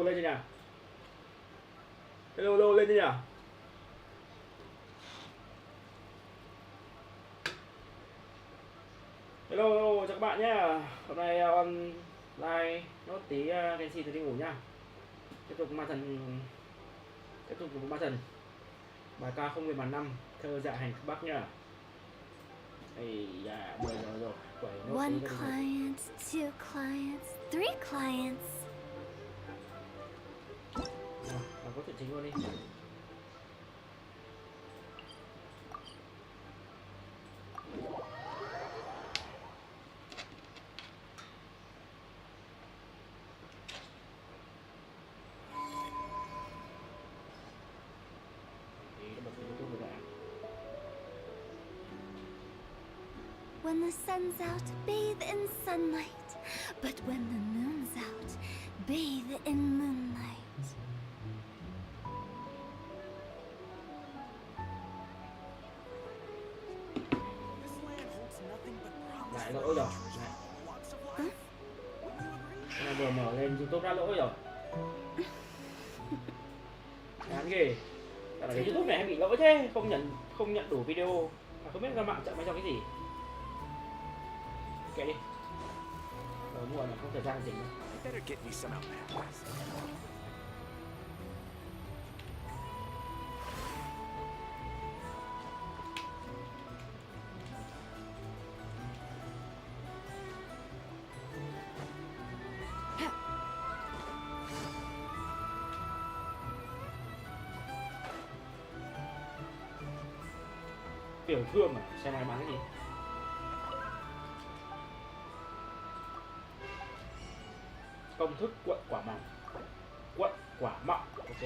lên chưa nhỉ? Hello lên chưa nhỉ? Hello chào các bạn nhé. Hôm nay online nốt tí Genshin thì đi ngủ nhá. Tiếp tục ma thần, tiếp tục cùng ma thần. Bài ca không về màn năm, thơ dạ hành bắc nhá. Ây da, 10 giờ rồi, quẩy nốt One tí nữa đi ngủ. client, two clients, three clients. Nào, có chuyện chính luôn đi. When the sun's out, bathe in sunlight. But when the moon's out, bathe in moonlight. Lại lỗi rồi. Này. Cái này vừa mở lên YouTube đã lỗi rồi. Ngán ghê. Tại là cái YouTube này hay bị lỗi thế, không nhận đủ video. Mà không biết ra mạng chậm hay cho cái gì. Kệ đi. Rồi muộn là không thời gian chỉnh đâu. Tiểu thương à, xem ai bán cái gì. Công thức quận quả mọng. Quận quả mọng, ok.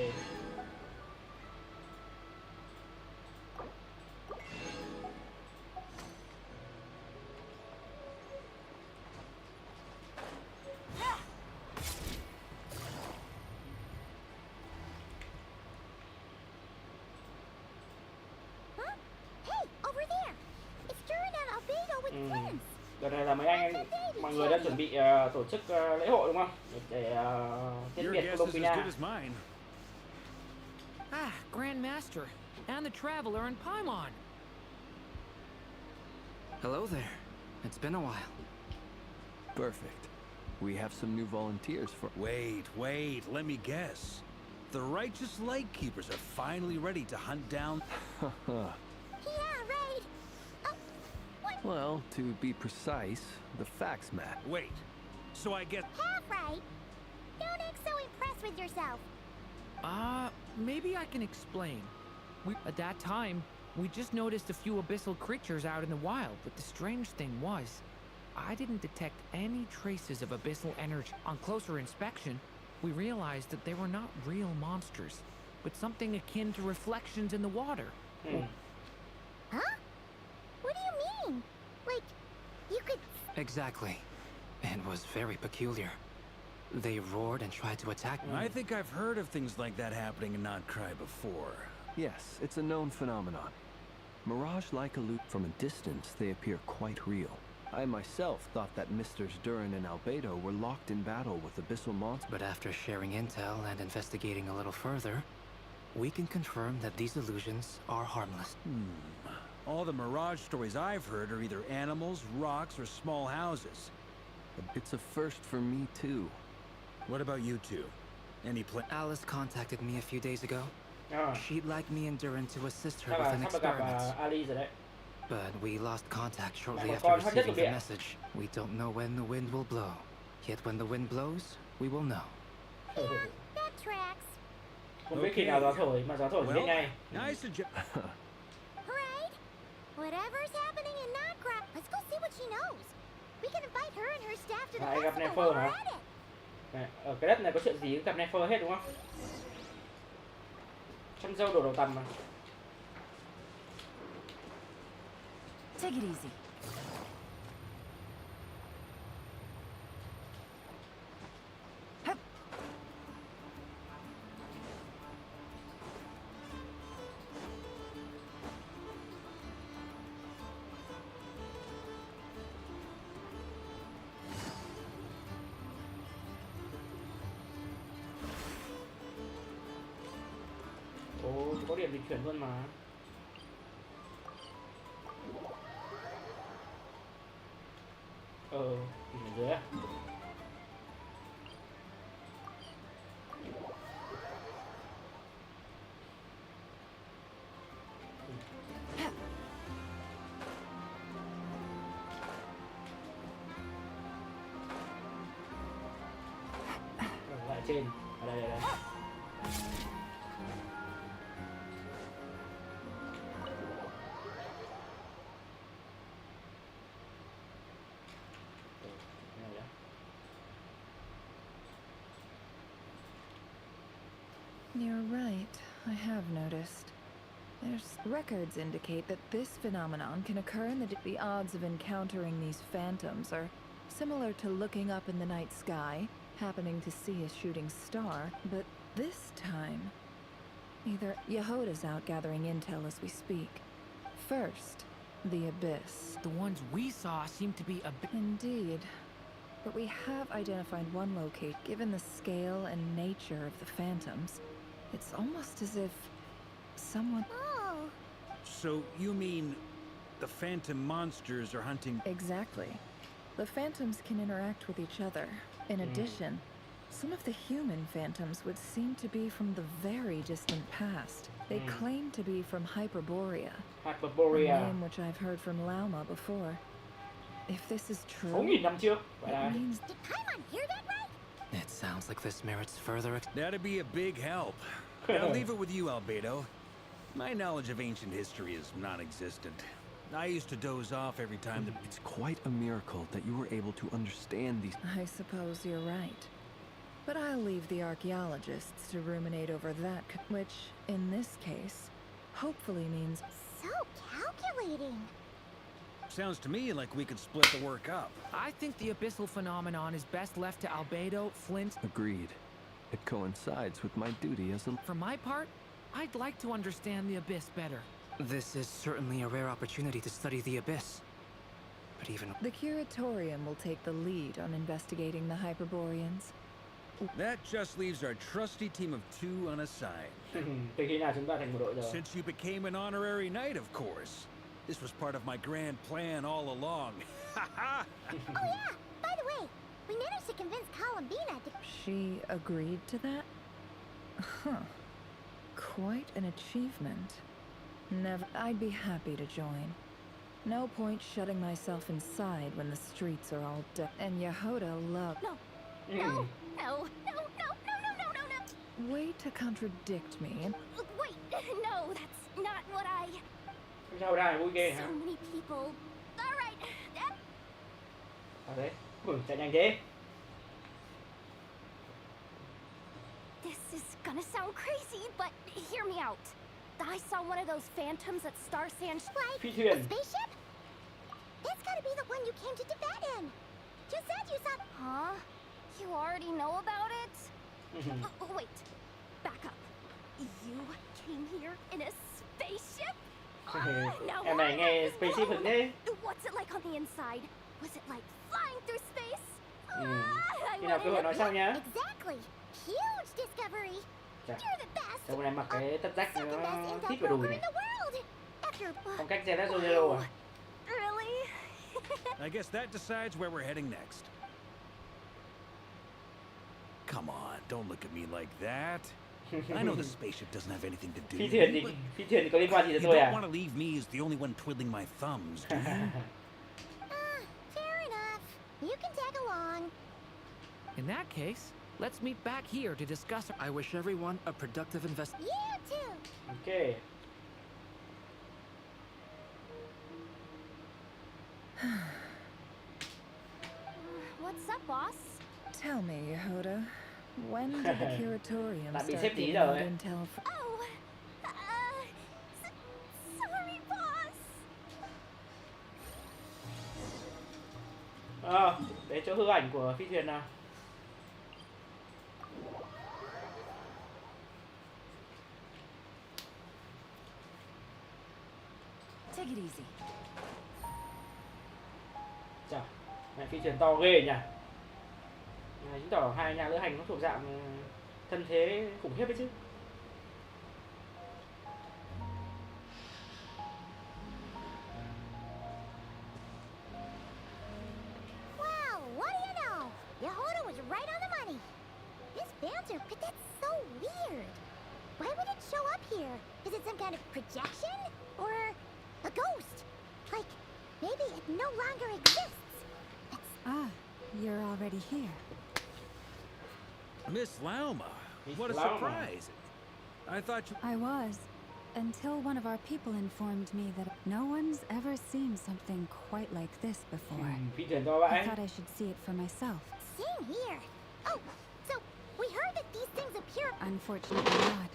Đợt này là mọi người đã chuẩn bị tổ chức lễ hội đúng không? Để tiễn biệt Colombina. Ah, Grandmaster and the Traveler in Paimon. Hello there. It's been a while. Perfect. We have some new volunteers for... Wait, let me guess. The righteous Lightkeepers are finally ready to hunt down... Yeah, right. Oh, what? Well, to be precise, the facts match. Wait, so I get... Half right. Don't act so impressed with yourself. Maybe I can explain. At that time, we just noticed a few abyssal creatures out in the wild, but the strange thing was, I didn't detect any traces of abyssal energy. On closer inspection, we realized that they were not real monsters, but something akin to reflections in the water. Huh? What do you mean? Like, you could... Exactly. It was very peculiar. They roared and tried to attack me. I think I've heard of things like that happening in Not Cry before. Yes, it's a known phenomenon. Mirage-like from a distance, they appear quite real. I myself thought that Misters Durin and Albedo were locked in battle with abyssal monsters. But after sharing intel and investigating a little further, we can confirm that these illusions are harmless. All the Mirage stories I've heard are either animals, rocks, or small houses. It's a first for me, too. What about you two? Any plan? Alice contacted me a few days ago. She'd like me and Durin to assist her Chắc with là an sắp được gặp experiment. Ali rồi đấy. But we lost contact shortly Mà after con hot nhất receiving lục the địa. message. We don't know when the wind will blow. Yet when the wind blows, we will know. That tracks. Không biết khi nào gió thổi, mà gió thổi thì biết ngay. Nice suggest. Right? Whatever's happening in Notcrop, let's go see what she knows. We can invite her and her staff to the Lại gặp festival Nefer while we're hả? at it. Này, ở cái đất này có chuyện gì gặp Nefer hết đúng không? Trong dâu đổ đầu tằm mà. Take it easy. có điểm dịch chuyển luôn mà. Thì ở dưới à? Lại trên, ở đây, ở đây. You're right, I have noticed. Records indicate that this phenomenon can occur in the odds of encountering these phantoms are similar to looking up in the night sky, happening to see a shooting star, but this time, either Yehoda's out gathering intel as we speak. First, the Abyss. The ones we saw seem to be a bit. Indeed. But we have identified one locate. Given the scale and nature of the phantoms, it's almost as if someone... Oh, So you mean the phantom monsters are hunting? Exactly. The phantoms can interact with each other. In addition, some of the human phantoms would seem to be from the very distant past. They claim to be from Hyperborea, a Hyperborea. name which I've heard from Lauma before. If this is true, 4.000 năm trước. Vậy it là means did Paimon hear that right? It sounds like this merits further That'd be a big help. I'll leave it with you, Albedo. My knowledge of ancient history is non-existent. I used to doze off every time the... It's quite a miracle that you were able to understand these. I suppose you're right. But I'll leave the archaeologists to ruminate over that, which, in this case, hopefully means... So calculating. Sounds to me like we could split the work up. I think the abyssal phenomenon is best left to Albedo, Flint. Agreed. It coincides with my duty as a... For my part, I'd like to understand the abyss better. This is certainly a rare opportunity to study the Abyss. But even... The Curatorium will take the lead on investigating the Hyperboreans. That just leaves our trusty team of 2 unassigned. từ khi nào chúng ta thành một đội rồi? Since you became an honorary knight, of course. This was part of my grand plan all along. Oh yeah, by the way, we managed to convince Columbina to... She agreed to that? Huh. Quite an achievement. Never... I'd be happy to join. No point shutting myself inside when the streets are all dead. And Yehoda loved... No, no, no, no, no, no, no, no, no, no. Way to contradict me. Wait, no, that's not what I... Sao đây vui ghê So hả? many people. All right, Ở đấy. Chạy nhanh thế. this is gonna sound crazy, but hear me out. I saw one of those phantoms at Star Sand. Like Phi a thuyền. spaceship? That's gotta be the one you came to Tibet in. You said you saw... Huh? You already know about it? Wait, back up. You came here in a spaceship? Now Em này nghe spaceship thật thế. What's it like on the inside? Was it like flying through space? I Khi nào cơ hội nói sau nhá. Exactly. Huge discovery. Chà. You're the best. Cháu này mặc cái tất rách Second best nó intel thích vào đùi broker này. in the world. After... Phong cách Zelda Zero à? Really? I guess that decides where we're heading next. Come on, don't look at me like that. I know the spaceship doesn't have anything to do Phi with thuyền it, thì but có liên quan gì you tới tôi don't à? want to leave me as the only one twiddling my thumbs, do you? Fair enough. You can tag along. In that case, let's meet back here to discuss. I wish everyone a productive invest... You too. Ok. What's up, boss? Tell me, Yehoda, when did the Curatorium Bạn bị start xếp tí getting rồi. intel from... Oh, sorry, boss. Đấy chỗ hư ảnh của phi thuyền nào. Take it easy. Chà, mẹ phi thuyền to ghê nhỉ. Này, chứng tỏ hai nhà lữ hành nó thuộc dạng thân thế khủng khiếp đấy chứ. show up here? Is it some kind of projection? Or a ghost? Like, maybe it no longer exists. Ah, you're already here. Miss Lauma, what a Lauma. surprise. I thought you... I was, until one of our people informed me that no one's ever seen something quite like this before. Phi thuyền to I vãi. thought I should see it for myself. Same here. Oh, so we heard that these things appear. Unfortunately not.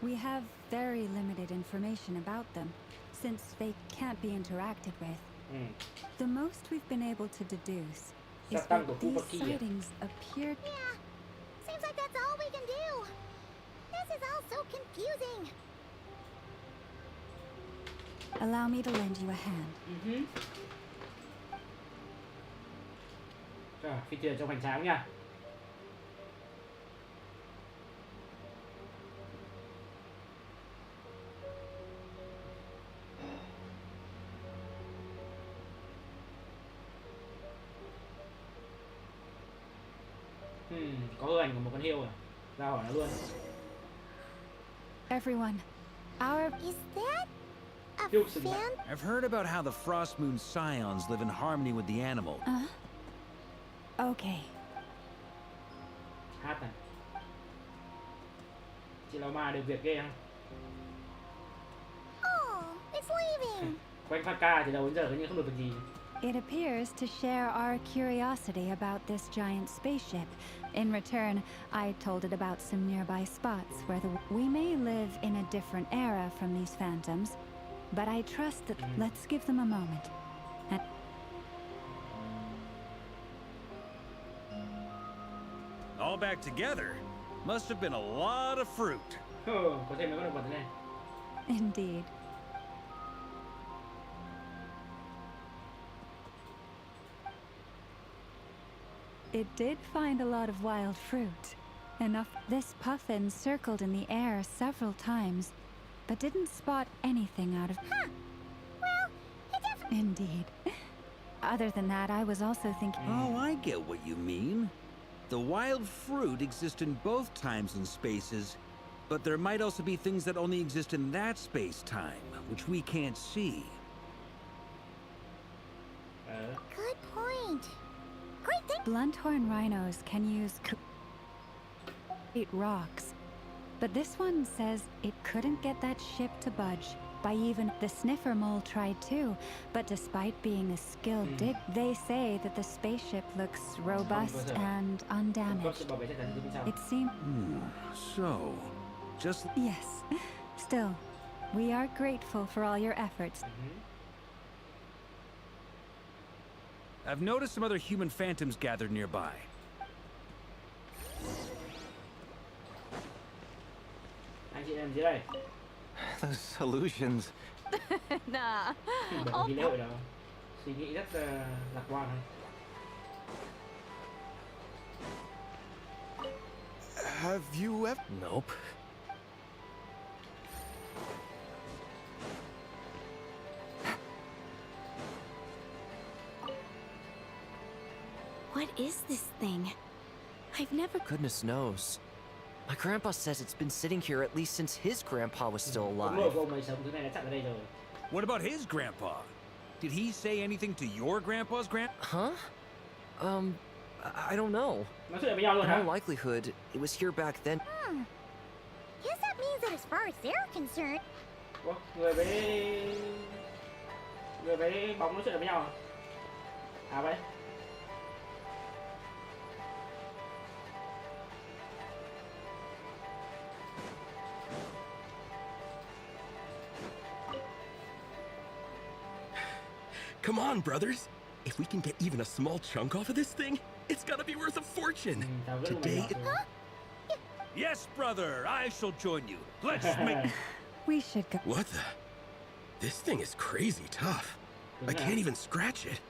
We have very limited information about them, since they can't be interacted with. The most we've been able to deduce is Gia tăng của that khu these vực kia. sightings appear. Yeah, seems like that's all we can do. This is all so confusing. Allow me to lend you a hand. Rồi, phi thuyền trong hoành tráng nha. Có hư ảnh của một con hươu à? Ra hỏi nó luôn. Everyone, our Is that a Yêu sừng bạc. fan? I've heard about how the Frost Moon Scions live in harmony with the animal. okay. Hát à? Chị Lauma được việc ghê không? Oh, it's leaving. Quanh phát ca thì đầu đến giờ nhưng không được việc gì. It appears to share our curiosity about this giant spaceship. In return, I told it about some nearby spots where we may live in a different era from these phantoms, but I trust that let's give them a moment. And All back together. Must have been a lot of fruit. Có thêm mấy con động vật thế này. indeed. It did find a lot of wild fruit. Enough. This puffin circled in the air several times, but didn't spot anything out of. Huh. Well, it definitely. Indeed. Other than that, I was also thinking. Oh, I get what you mean. The wild fruit exist in both times and spaces, but there might also be things that only exist in that space-time, which we can't see. Good point. Great thing. Blunthorn rhinos can use eat rocks, but this one says it couldn't get that ship to budge. By even the sniffer mole tried too, but despite being a skilled dig, they say that the spaceship looks robust and Có undamaged. sự bảo vệ chắc chắn thì sao? It seems So, just... yes. Still, we are grateful for all your efforts. I've noticed some other human phantoms gathered nearby. Anh chị em dưới đây. Those illusions. Nah. Bởi vì lễ hội đó suy nghĩ rất lạc quan thôi. Have you ever... Nope. What is this thing? I've never. Goodness knows. My grandpa says it's been sitting here at least since his grandpa was still Ước mơ alive. của ông ấy sống thứ này đã chặn ở đây rồi. What about his grandpa? Did he say anything to your grandpa's Huh? I don't know. Nói chuyện với nhau luôn In hả? all likelihood, it was here back then. Guess that means that as far as they're concerned. Ủa, người với bóng nói chuyện với nhau à? À vậy? Come on, brothers. If we can get even a small chunk off of this thing, it's gotta be worth a fortune. Tao rất là Today, nhỏ rồi. Yes, brother, I shall join you. Let's make... We should go. what the? This thing is crazy tough. I can't even scratch it.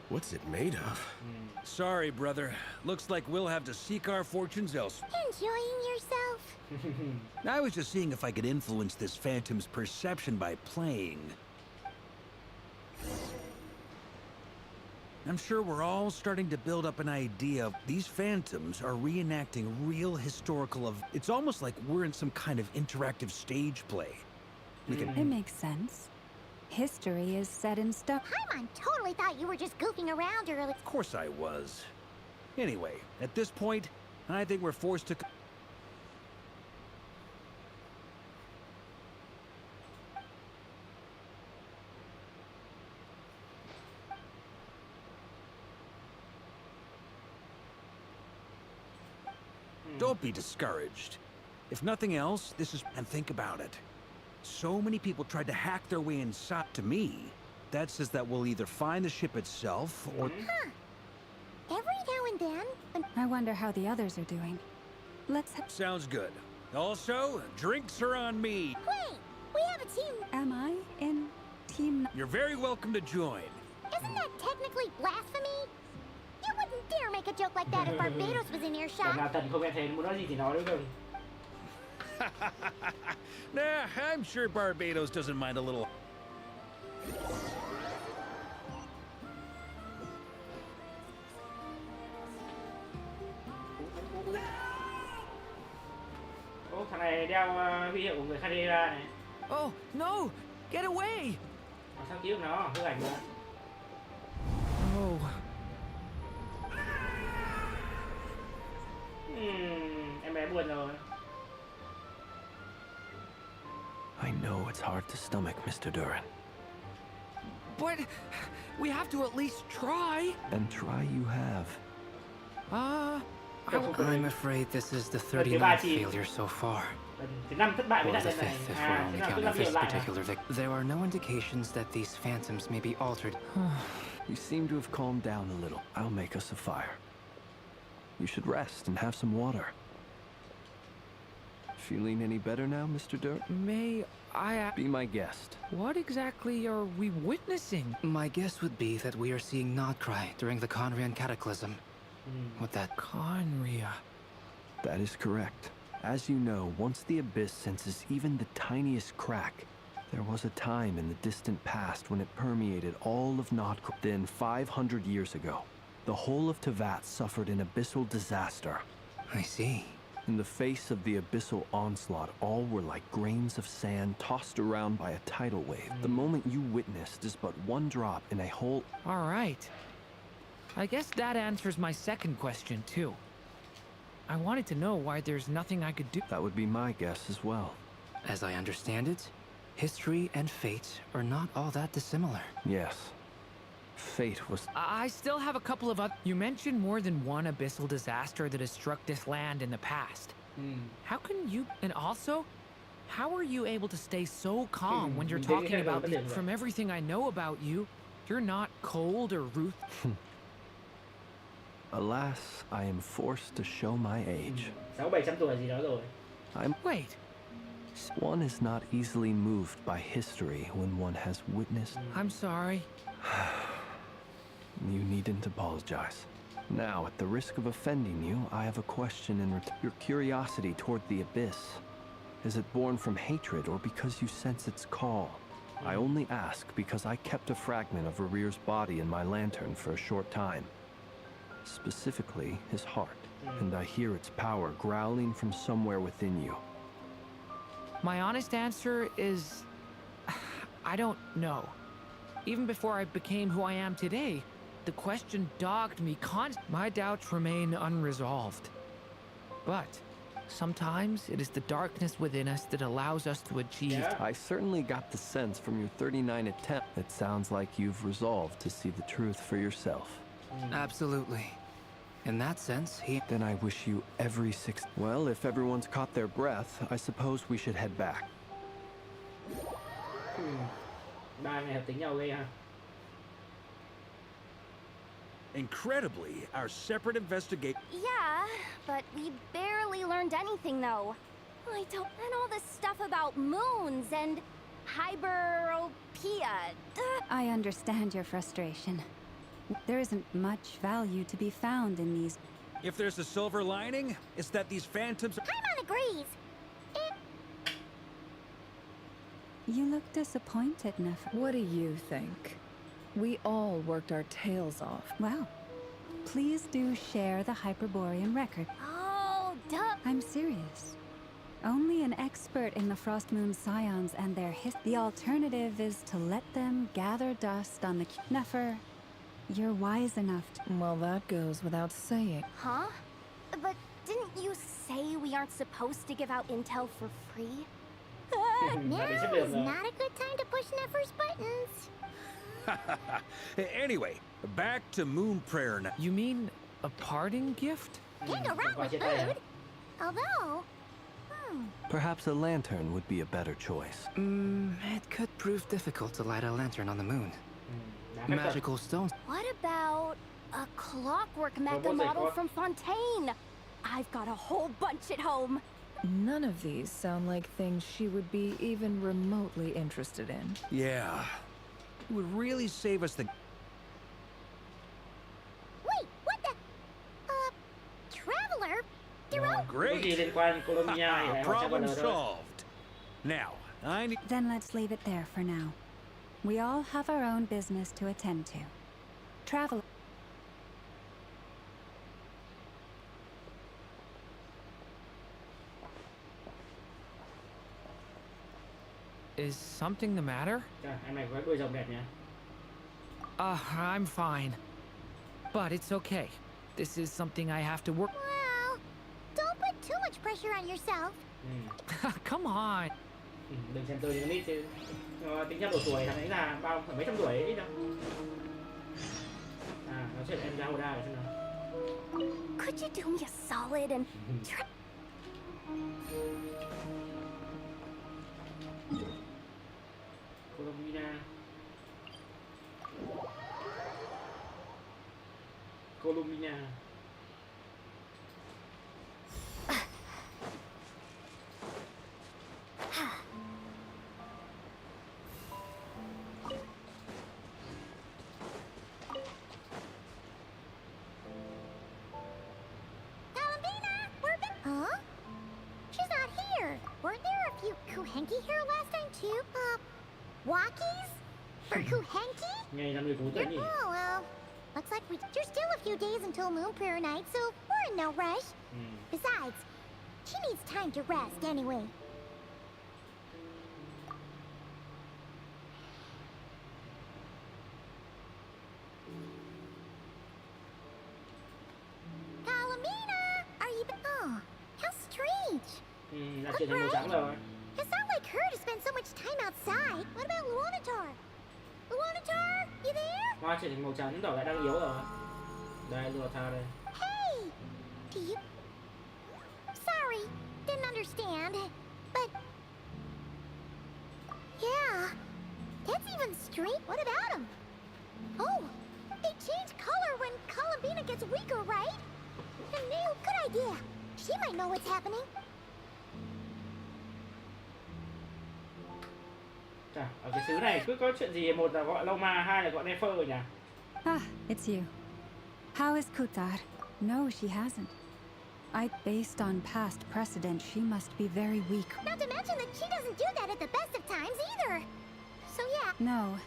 What's it made of? Sorry, brother. Looks like we'll have to seek our fortunes elsewhere. Enjoying yourself? I was just seeing if I could influence this phantom's perception by playing. I'm sure we're all starting to build up an idea of these phantoms are reenacting real historical It's almost like we're in some kind of interactive stage play. We can... It makes sense. History is set in stone. Paimon totally thought you were just goofing around earlier. Of course I was. Anyway, at this point, I think we're forced to... Don't be discouraged. If nothing else, this is... And think about it. So many people tried to hack their way inside. To me, that says that we'll either find the ship itself, or... Huh. Every now and then... I wonder how the others are doing. Let's Sounds good. Also, drinks are on me. Wait! We have a team... Am I in team... You're very welcome to join. Isn't that technically blasphemy? You wouldn't dare make a joke like that if Barbados was in Đằng earshot. nào Tần không nghe thấy muốn nói gì thì nói, đúng không? Nah, I'm sure Barbados doesn't mind a little... Ô, thằng này đeo huy hiệu của người Khadera này. Oh, no! Get away! Mà sao ký được nó? Hư ảnh nữa. Oh, Em bé buồn rồi. I know it's hard to stomach, Mr. Durin. but we have to at least try. And try you have. I'm afraid this is the 39th failure so far. Lần thứ 5 thất bại với Or nạn the nhân này. 5th if we're À, only thế nào cứ counting làm this nhiều lại à? particular There are no indications that these phantoms may be altered. You seem to have calmed down a little. I'll make us a fire. You should rest and have some water. Feeling any better now, Mr. Durin? May I... Be my guest. What exactly are we witnessing? My guess would be that we are seeing Nodcry during the Conrian Cataclysm. With that... Conria. That is correct. As you know, once the Abyss senses even the tiniest crack, there was a time in the distant past when it permeated all of Nodcry. Then, 500 years ago, the whole of Teyvat suffered an abyssal disaster. I see. In the face of the abyssal onslaught, all were like grains of sand tossed around by a tidal wave. The moment you witnessed is but one drop in a whole... All right. I guess that answers my second question, too. I wanted to know why there's nothing I could do. That would be my guess as well. As I understand it, history and fate are not all that dissimilar. Yes. Fate was... I still have a couple of other... You mentioned more than one abyssal disaster that has struck this land in the past. How can you... And also, how are you able to stay so calm when you're talking about... From everything I know about you, you're not cold or ruthless. Alas, I am forced to show my age. 600-700 tuổi gì đó rồi. Wait. One is not easily moved by history when one has witnessed... I'm sorry. You needn't apologize. Now, at the risk of offending you, I have a question in your curiosity toward the Abyss. Is it born from hatred or because you sense its call? I only ask because I kept a fragment of Arir's body in my lantern for a short time. Specifically, his heart. And I hear its power growling from somewhere within you. My honest answer is... I don't know. Even before I became who I am today, the question dogged me My doubts remain unresolved. But sometimes it is the darkness within us that allows us to achieve... I certainly got the sense from your 39 attempt. It sounds like you've resolved to see the truth for yourself. Absolutely. In that sense, Then I wish you every Well, if everyone's caught their breath, I suppose we should head back. Ba ngày hợp tính nhau ghê ha. Incredibly, our separate investigate... Yeah, but we barely learned anything, though. I don't... And all this stuff about moons and... Hyperopia. I understand your frustration. There isn't much value to be found in these... If there's a silver lining, it's that these phantoms... Paimon agrees. You look disappointed, Nefer. What do you think? We all worked our tails off. Well, please do share the Hyperborean record. Oh, duh. I'm serious. Only an expert in the Frostmoon Scions and their The alternative is to let them gather dust on the Nefer. You're wise enough to... Well, that goes without saying. Huh? But didn't you say we aren't supposed to give out intel for free? Now is not a good time to push Nefer's buttons. Anyway, back to Moon Prayer now. You mean a parting gift? Can't go wrong with food. Although, Perhaps a lantern would be a better choice. It could prove difficult to light a lantern on the moon. Magical stones. what about a clockwork mecha model from Fontaine? I've got a whole bunch at home. None of these sound like things she would be even remotely interested in. Yeah. It would really save us the... Wait, what the? Traveler? Dero? Great! liên quan Colombia thì lại họ sẽ Problem vào thôi. solved. Now, I need... Then let's leave it there for now. We all have our own business to attend to. Travel... Is something the matter? Trời, em này có đuôi rồng đẹp nhỉ. I'm fine. But it's okay. This is something I have to work... Well, don't put too much pressure on yourself. Come on. Đừng xem tôi như con nít chứ. Tính theo độ tuổi thằng ấy là mấy trăm tuổi ấy ít đâu. Nói chuyện em ra Hoda xem nào. Could you do me a solid and try? Colombia. Colombia. Huh? She's not here. Weren't there a few Kuhenki here last time too? Walkies? For Kuhenki? Ngày là người cũ tới nhỉ? Oh, well. Looks like there's still a few days until Moon Prayer Night, so we're in no rush. Besides, she needs time to rest anyway. Calamina! Are you... Oh, how strange. Là chuyển thành màu trắng rồi. It's not like her to spend so much time outside. What about Luanatar? Luanatar, you there? Hoa chuyển thành màu trắng tỏ lại đang yếu rồi. Đây, Luanatar đây. Hey! Do you... Sorry, didn't understand. But... Yeah, that's even strange. What about him? Oh, they change color when Columbina gets weaker, right? Good idea. She might know what's happening. Chà, ở cái xứ này cứ có chuyện gì, một là gọi Loma, hai là gọi Nefer rồi nhỉ? Ah, it's you. How is Kutar? No, she hasn't. Based on past precedent, she must be very weak. Not to mention that she doesn't do that at the best of times either. So yeah. No.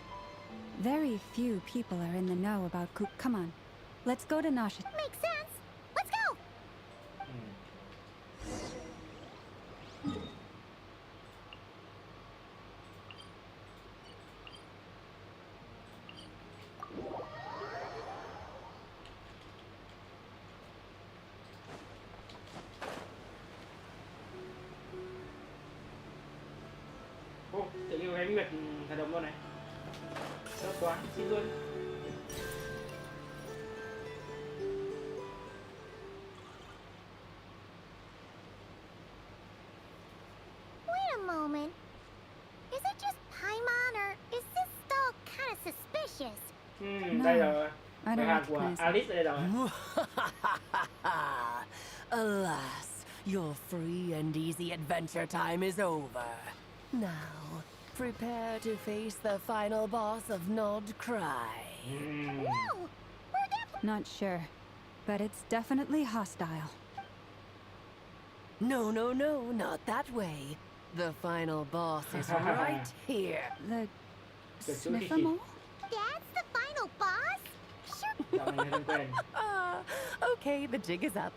Very few people are in the know about Come on. Let's go to Nasha. Makes sense. Let's go. Ô, tự nhiên cái nguyệt thả đồng luôn này. Tốt quá, xin luôn. Wait a moment. Is it just Paimon or is this still kind of suspicious? Đây rồi. I Cái don't hàng của recognize it. Alice đây rồi. Alas, your free and easy adventure time is over. Now, prepare to face the final boss of Nod Cry. No! We're Not sure, but it's definitely hostile. No, no, no, not that way. The final boss is right here. The Good sniffer sushi. mole? That's the final boss? Sure. Giọng này hơi quen. Okay, the jig is up.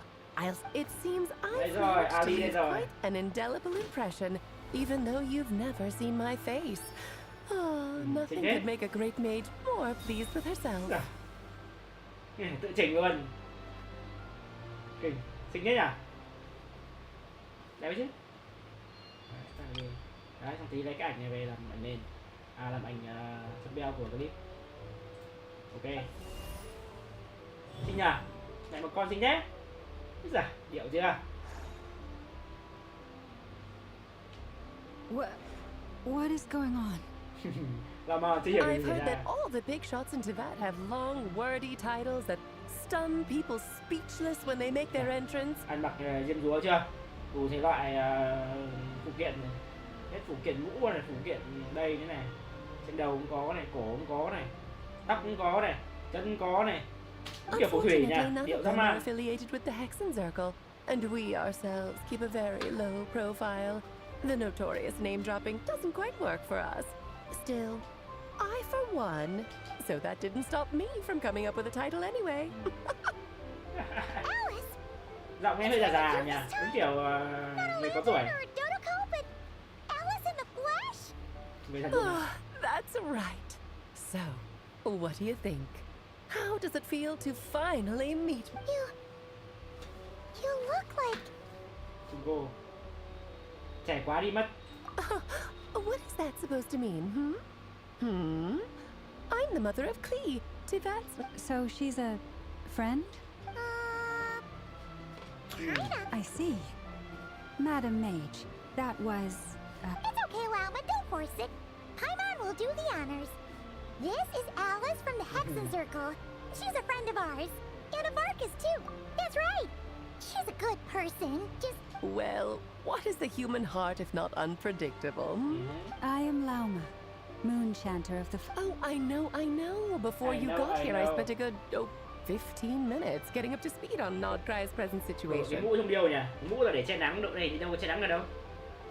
It seems Đây I've rồi, managed to Ali đây leave rồi. quite an indelible impression, even though you've never seen my face. Nothing thế. could make a great mage more pleased with herself. Tự chỉnh luôn. Kinh, xinh đấy nhỉ? Đẹp chứ? Đấy, xong tí lấy cái ảnh này về làm ảnh nền. Làm ảnh thumbnail của clip. Ok. Xinh nhỉ? Lại một con xinh thế. Dạ, điệu chưa? What is going on? Làm chưa hiểu I've gì heard that ra. all the big shots in Teyvat have long, wordy titles that stun people speechless when they make their entrance. Anh mặc diêm dúa chưa? Đủ thể loại phụ kiện này. Hết phụ kiện mũ này, phụ kiện đây thế này. Trên đầu cũng có này, cổ cũng có này. Tóc cũng có này, chân cũng có này. Cũng kiểu phù thủy Unfortunately, nha, none điệu of dã them are man. affiliated with the Hexen Circle, and we ourselves keep a very low profile. The notorious name dropping doesn't quite work for us. Still, I for one, so that didn't stop me from coming up with a title anyway. Alice! Giọng nghe hơi già già nhỉ, đúng kiểu người có tuổi. Or Dodoko, but Alice in the flesh? Người thật đúng. That's right. So, what do you think? How does it feel to finally meet me? You look like... Chúng cô. Trẻ quá đi mất. What is that supposed to mean, I'm the mother of Klee, Teyvat's... So she's a friend? Kinda. I see. Madam Mage, that was... It's okay, Lalma, don't force it. Paimon will do the honors. This is Alice from the Hexen Circle. She's a friend of ours. And of Arcus, too. That's right. She's a good person. Just... Well, what is the human heart if not unpredictable? I am Lauma, moon chanter of the... Oh, I know. Before you got here, I spent a good, 15 minutes getting up to speed on Nodcry's present Cái situation. mũ trong điêu nhỉ? Cái mũ là để che nắng, độ này thì đâu có che nắng ở đâu.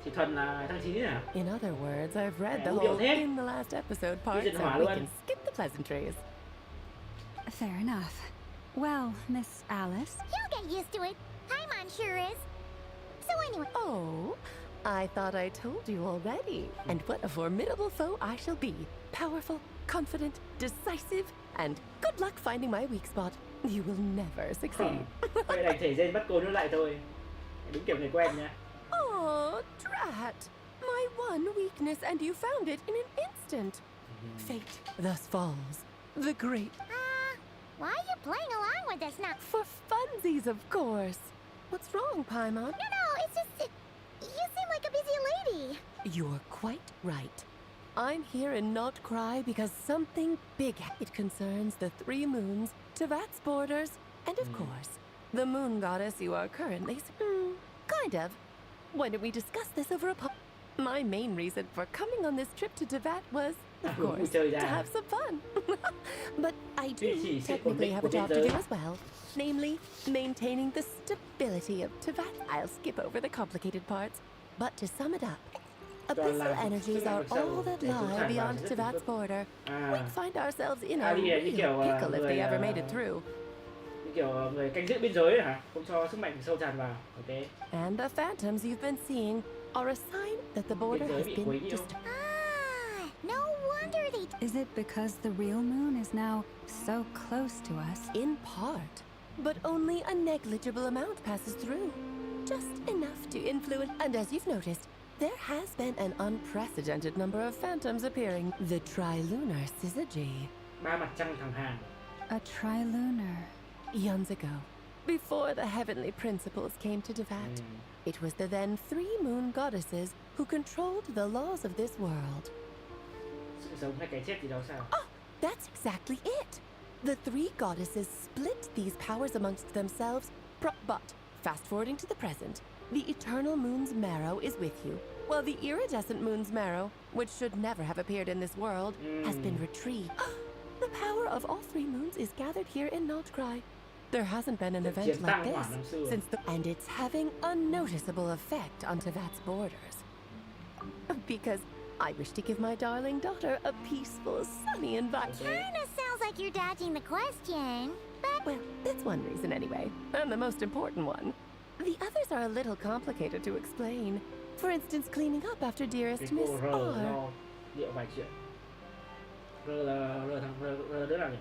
Chỉ thuần là tháng 9 hả? In other words, I've read the Ủa, điệu whole thế. in the last episode part, Cái so điện hỏa we luôn. can skip the pleasantries. Fair enough. Well, Miss Alice, He'll get used to it. Paimon sure is. So anyway... Oh, I thought I told you already. And what a formidable foe I shall be. Powerful, confident, decisive, and good luck finding my weak spot. You will never succeed. Vậy đành thể dên bắt cô nữa lại thôi. Đúng kiểu người quen nha. Oh, drat. My one weakness, and you found it in an instant. Fate thus falls. The great... Why are you playing along with us now? For funsies, of course. What's wrong, Paimon? No, it's just... You seem like a busy lady. You're quite right. I'm here in Nodcry because something big. It concerns the three moons, Teyvat's borders, and of course, the moon goddess you are currently... kind of. Why don't we discuss this over a pub? My main reason for coming on this trip to Teyvat was, of course, to have some fun. But I do technically have a job to do as well. Namely, maintaining the stability of Teyvat. I'll skip over the complicated parts. But to sum it up, abyssal energies are all that lie beyond Teyvat's border. We'd find ourselves in a real pickle if they ever made it through. Như kiểu người canh giữ biên giới hả? Không cho sức mạnh sâu tràn vào. Ok. And the phantoms you've been seeing are a sign that the border has been disturbed. No wonder they... is it because the real moon is now so close to us? In part, but only a negligible amount passes through. Just enough to influence. And as you've noticed, there has been an unprecedented number of phantoms appearing. The trilunar syzygy. Ba mặt trăng thẳng hàng. A trilunar. Eons ago, before the heavenly principles came to Teyvat, it was the then three moon goddesses who controlled the laws of this world. Sự sống hay cái chết gì đó sao? Oh, that's exactly it. The three goddesses split these powers amongst themselves, but fast forwarding to the present, the eternal moon's marrow is with you, while the iridescent moon's marrow, which should never have appeared in this world, has been retrieved. The power of all three moons is gathered here in Nodcry. There hasn't been an event like this since and it's having a noticeable effect on Teyvat's borders. Because I wish to give my darling daughter a peaceful, sunny environment. Kinda sounds like you're dodging the question, but Well, that's one reason anyway, and the most important one. The others are a little complicated to explain. For instance, cleaning up after Cái dearest cô Miss R R. lo liệu vài chuyện. R đứa nào nhỉ?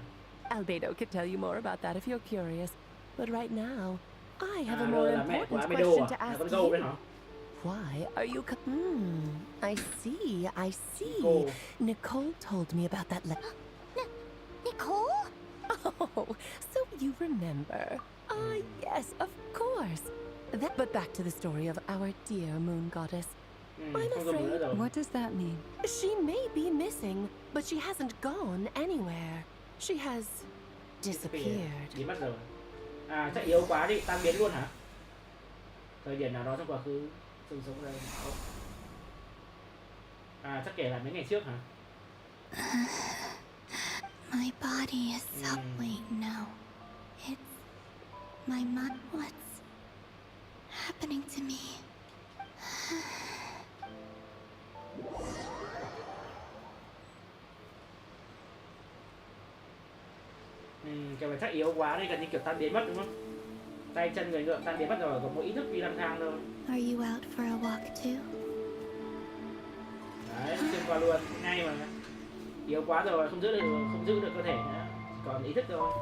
Albedo could tell you more about that if you're curious. But right now, I have a R more là mẹ của important Albedo question à? to Là ask con dâu đấy you. hả? Why are you I see, I see. Nicole. Nicole told me about that Nicole? Oh, so you remember. Ah, yes, of course. But back to the story of our dear moon goddess. I'm Không dùng nữa afraid rồi. What does that mean? she may be missing, but she hasn't gone anywhere. She has disappeared. Biến mất rồi. À, chắc yếu quá đi, tan biến luôn hả? Thời điểm nào đó trong quá khứ từng sống ở đây. À, chắc kể lại mấy ngày trước hả? My body is subweight now. It's my mind. What's happening to me? Kiểu này chắc yếu quá nên gần như kiểu tan biến mất đúng không? Tay chân người ngựa tan biến mất rồi, có mỗi ý thức đi lang thang thôi. Are you out for a walk too? Đấy, xuyên qua luôn, ngay mà. Yếu quá rồi, không giữ được cơ thể nữa, chỉ còn ý thức thôi.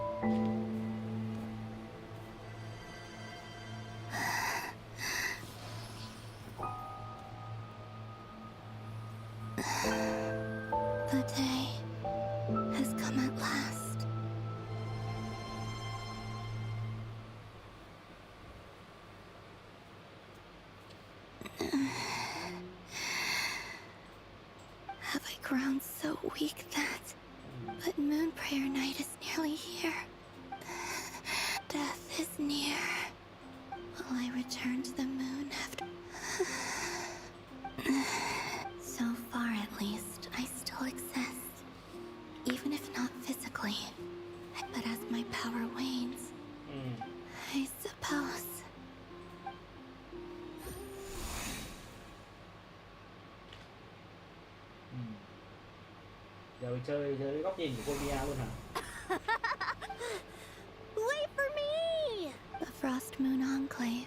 The day has come at last. Have I grown so weak that... But Moon Prayer Night is nearly here. Death is near. Will I return to the moon after... So far, at least, I still exist. Even if not physically. But as my power wanes, I suppose... Giờ mình chơi dưới góc nhìn của cô Mia luôn hả? Wait for me! The Frost Moon Enclave.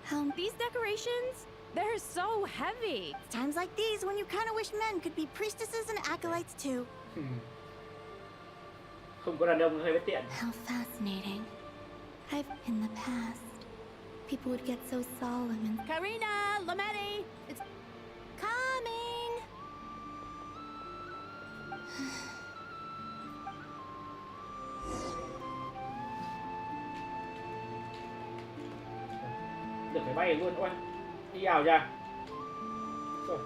How... These decorations, they're so heavy. Times like these when you kind of wish men could be priestesses and acolytes too. Không có đàn ông hơi bất tiện. How fascinating. In the past, people would get so solemn and... Karina, Lametti, it's Coming! Được phải bay luôn. Ôi, đi ảo ra. Rồi.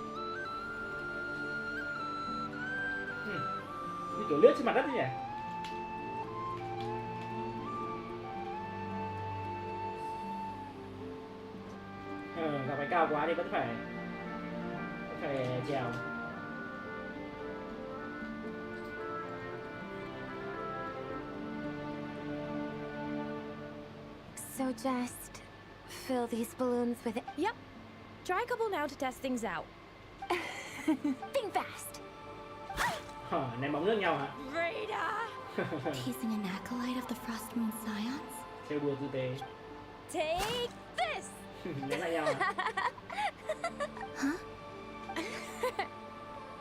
Như kiểu lướt trên mặt đất ấy nhỉ? Gặp phải cao quá thì vẫn phải trèo. So just fill these balloons with it. Yep. Try a couple now to test things out. Think fast. Ném bóng nước nhau hả? Rita! He's an acolyte of the Frost Moon Scions. Trêu đùa tư tế. Take this! Ném lại nhau hả? Huh?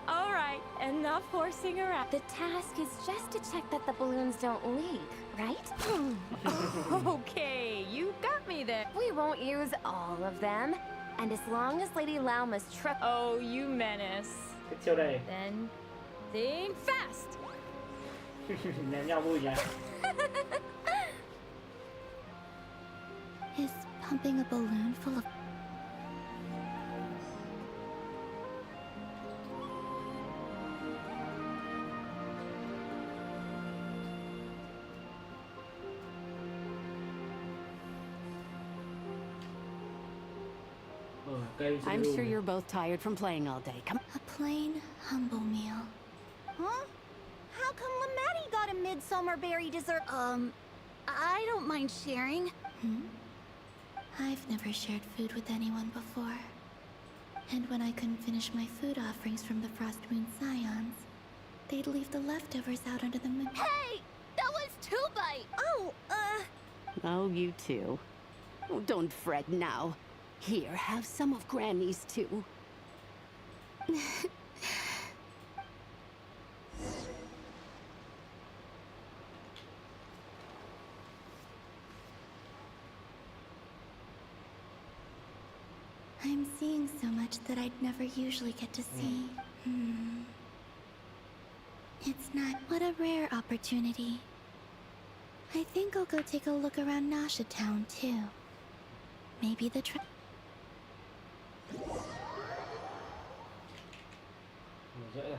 All right, enough horsing around. The task is just to check that the balloons don't leak, right? Okay, you got me there. We won't use all of them. And as long as Lady Lauma's truck... Oh, you menace. Cái chiêu đây. Then think fast. Ném nhau vui nhỉ? Is pumping a balloon full of... I'm sure you're both tired from playing all day. Come. A plain, humble meal. Huh? How come Lametti got a midsummer berry dessert? I don't mind sharing. I've never shared food with anyone before. And when I couldn't finish my food offerings from the Frost Moon Scions, they'd leave the leftovers out under the moon. Hey! That was 2-bite! Oh, Oh, you too. Oh, don't fret now. Here, have some of Granny's too. I'm seeing so much that I'd never usually get to see. It's not. What a rare opportunity. I think I'll go take a look around Nasha Town, too. Maybe the Dễ rồi.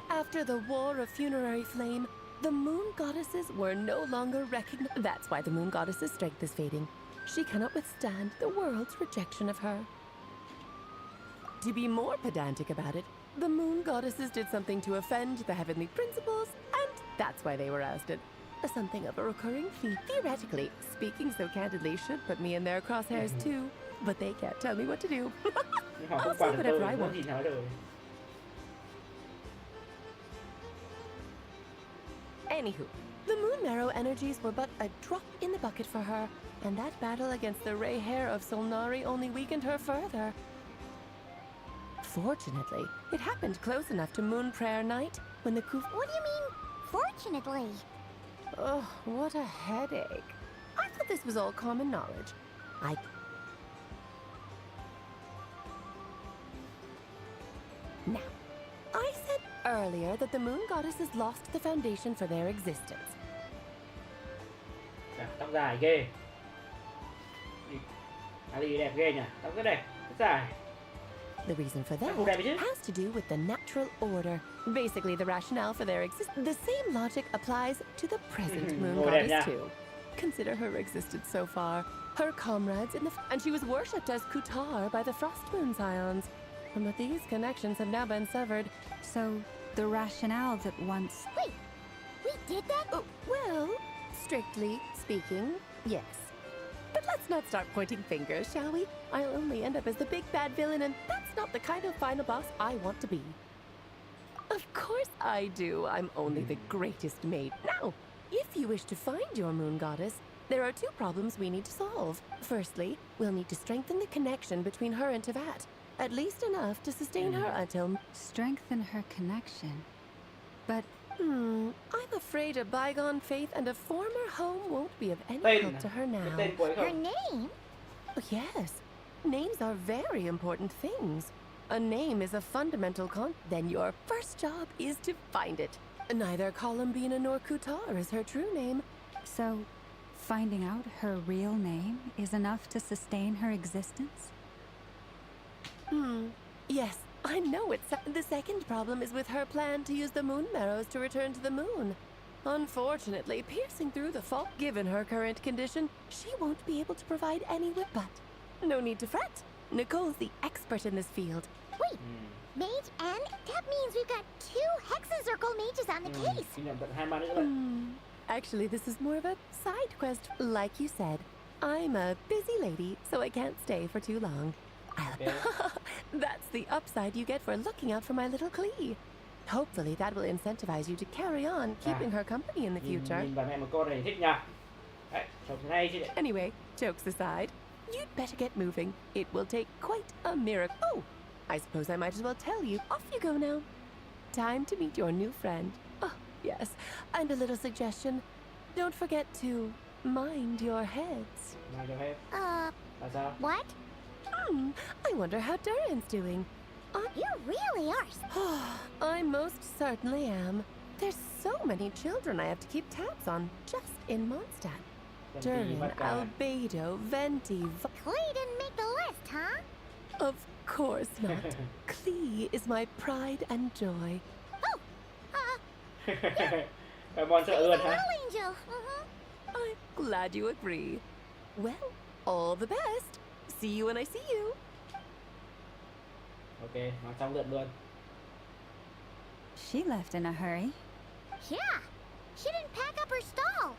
After the War of Funerary Flame, the Moon Goddesses were no longer recognized. That's why the Moon Goddess's strength is fading. She cannot withstand the world's rejection of her. To be more pedantic about it, the Moon Goddesses did something to offend the heavenly principles, and that's why they were ousted. Something of a recurring theme. Theoretically, speaking so candidly should put me in their crosshairs too, but they can't tell me what to do. I'll say whatever I want. Anywho, the Moon Marrow energies were but a drop in the bucket for her, and that battle against the Ray Hair of Solnari only weakened her further. Fortunately, it happened close enough to Moon Prayer Night when the Kuf— What do you mean, fortunately? Oh, what a headache. I thought this was all common knowledge. Now, I said earlier that the Moon Goddesses lost the foundation for their existence. Tóc dài ghê. Ali đẹp ghê nhỉ, tóc rất đẹp, rất dài. The reason for that has to do with the natural order. Basically, the rationale for their existence. The same logic applies to the present Moon Goddess too. Consider her existence so far. Her comrades in the... And she was worshipped as Kutar by the Frost Moon Scions. But these connections have now been severed. So, the rationale that once... Wait, we did that? Oh, well, strictly speaking, yes. But let's not start pointing fingers, shall we? I'll only end up as the big bad villain, and that's not the kind of final boss I want to be. Of course I do. I'm only the greatest maid. Now, if you wish to find your Moon Goddess, there are 2 problems we need to solve. Firstly, we'll need to strengthen the connection between her and Tevat. At least enough to sustain her until... Strengthen her connection? But... I'm afraid a bygone faith and a former home won't be of any help to her now. Her name? Yes. Names are very important things. A name is a fundamental Then your first job is to find it. Neither Columbina nor Kutar is her true name. So, finding out her real name is enough to sustain her existence? Yes, I know it's... The second problem is with her plan to use the Moon Marrows to return to the moon. Unfortunately, piercing through the fog, given her current condition, she won't be able to provide any way. But no need to fret. Nicole's the expert in this field. Wait, Mage N? That means we've got 2 Hexacircle mages on the case. Actually, this is more of a side quest. Like you said, I'm a busy lady, so I can't stay for too long. That's the upside you get for looking out for my little Klee. Hopefully that will incentivize you to carry on keeping her company in the future. Anyway, jokes aside, you'd better get moving. It will take quite a miracle. Oh, I suppose I might as well tell you. Off you go now. Time to meet your new friend. Oh, yes. And a little suggestion. Don't forget to mind your heads. What? I wonder how Durin's doing. You really are. I most certainly am. There's so many children I have to keep tabs on just in Mondstadt. Durin, Albedo, Venti... Klee didn't make the list, huh? Of course not. Klee is my pride and joy. Bon sợ luôn hả? Angel. I'm glad you agree. Well, all the best. See you when I see you. Ok, nó xong lượt luôn. She left in a hurry. Yeah, she didn't pack up her stall.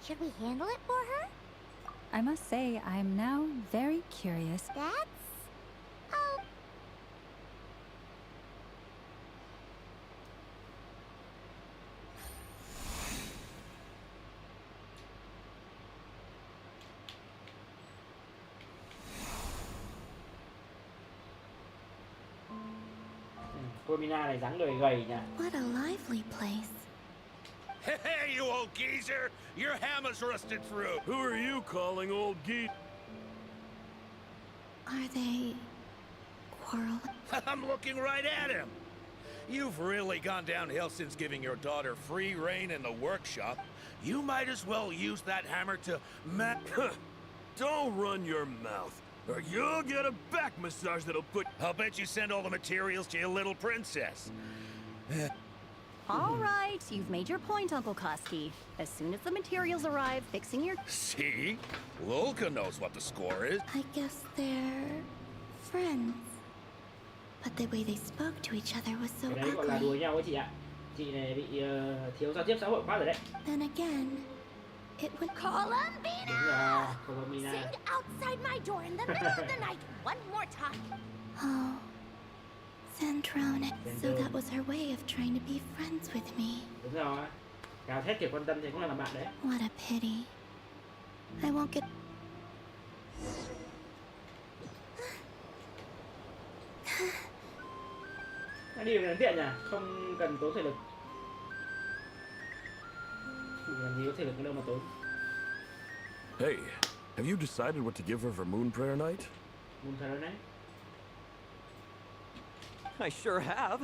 Should we handle it for her? I must say, I'm now very curious. That's... oh... Cô Mina này dáng người gầy nha. What a lively place. Hey, you old geezer! Your hammer's rusted through. Who are you calling old geek? Are they... quarreling? I'm looking right at him. You've really gone downhill since giving your daughter free rein in the workshop. You might as well use that hammer to Don't run your mouth, or you'll get a back massage that'll put... I'll bet you send all the materials to your little princess. All right, you've made your point, Uncle Koski. As soon as the materials arrive, fixing your... See? Lolka knows what the score is. I guess they're... friends. But the way they spoke to each other was so Cái đấy gọi là đùa ugly. nhau ấy chị ạ. Chị này bị thiếu giao tiếp xã hội quá rồi đấy. Then again, it would... Columbina! Đúng rồi, Columbina. Sing outside my door in the middle of the night one more time. Oh... Sandrone. So that was her way of trying to be friends with me. Đúng rồi. Gào thét kiểu quan tâm thì cũng là làm bạn đấy. What a pity. I won't get... Nó đi đến tiện nhỉ, không cần tốn thể lực. Làm gì có thể lực đâu mà tốn. Hey, have you decided what to give her for Moon Prayer Night? Moon Prayer Night? I sure have.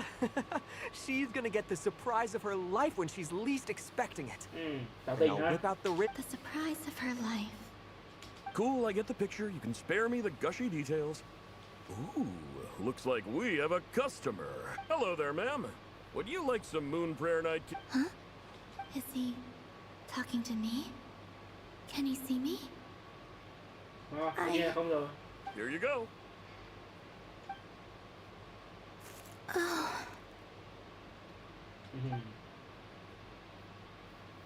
She's gonna get the surprise of her life when she's least expecting it. And I'll whip out the The surprise of her life. Cool, I get the picture. You can spare me the gushy details. Ooh, looks like we have a customer. Hello there, ma'am. Would you like some Moon Prayer Night? Huh? Is he talking to me? Can he see me? Không rồi. Here you go. Oh.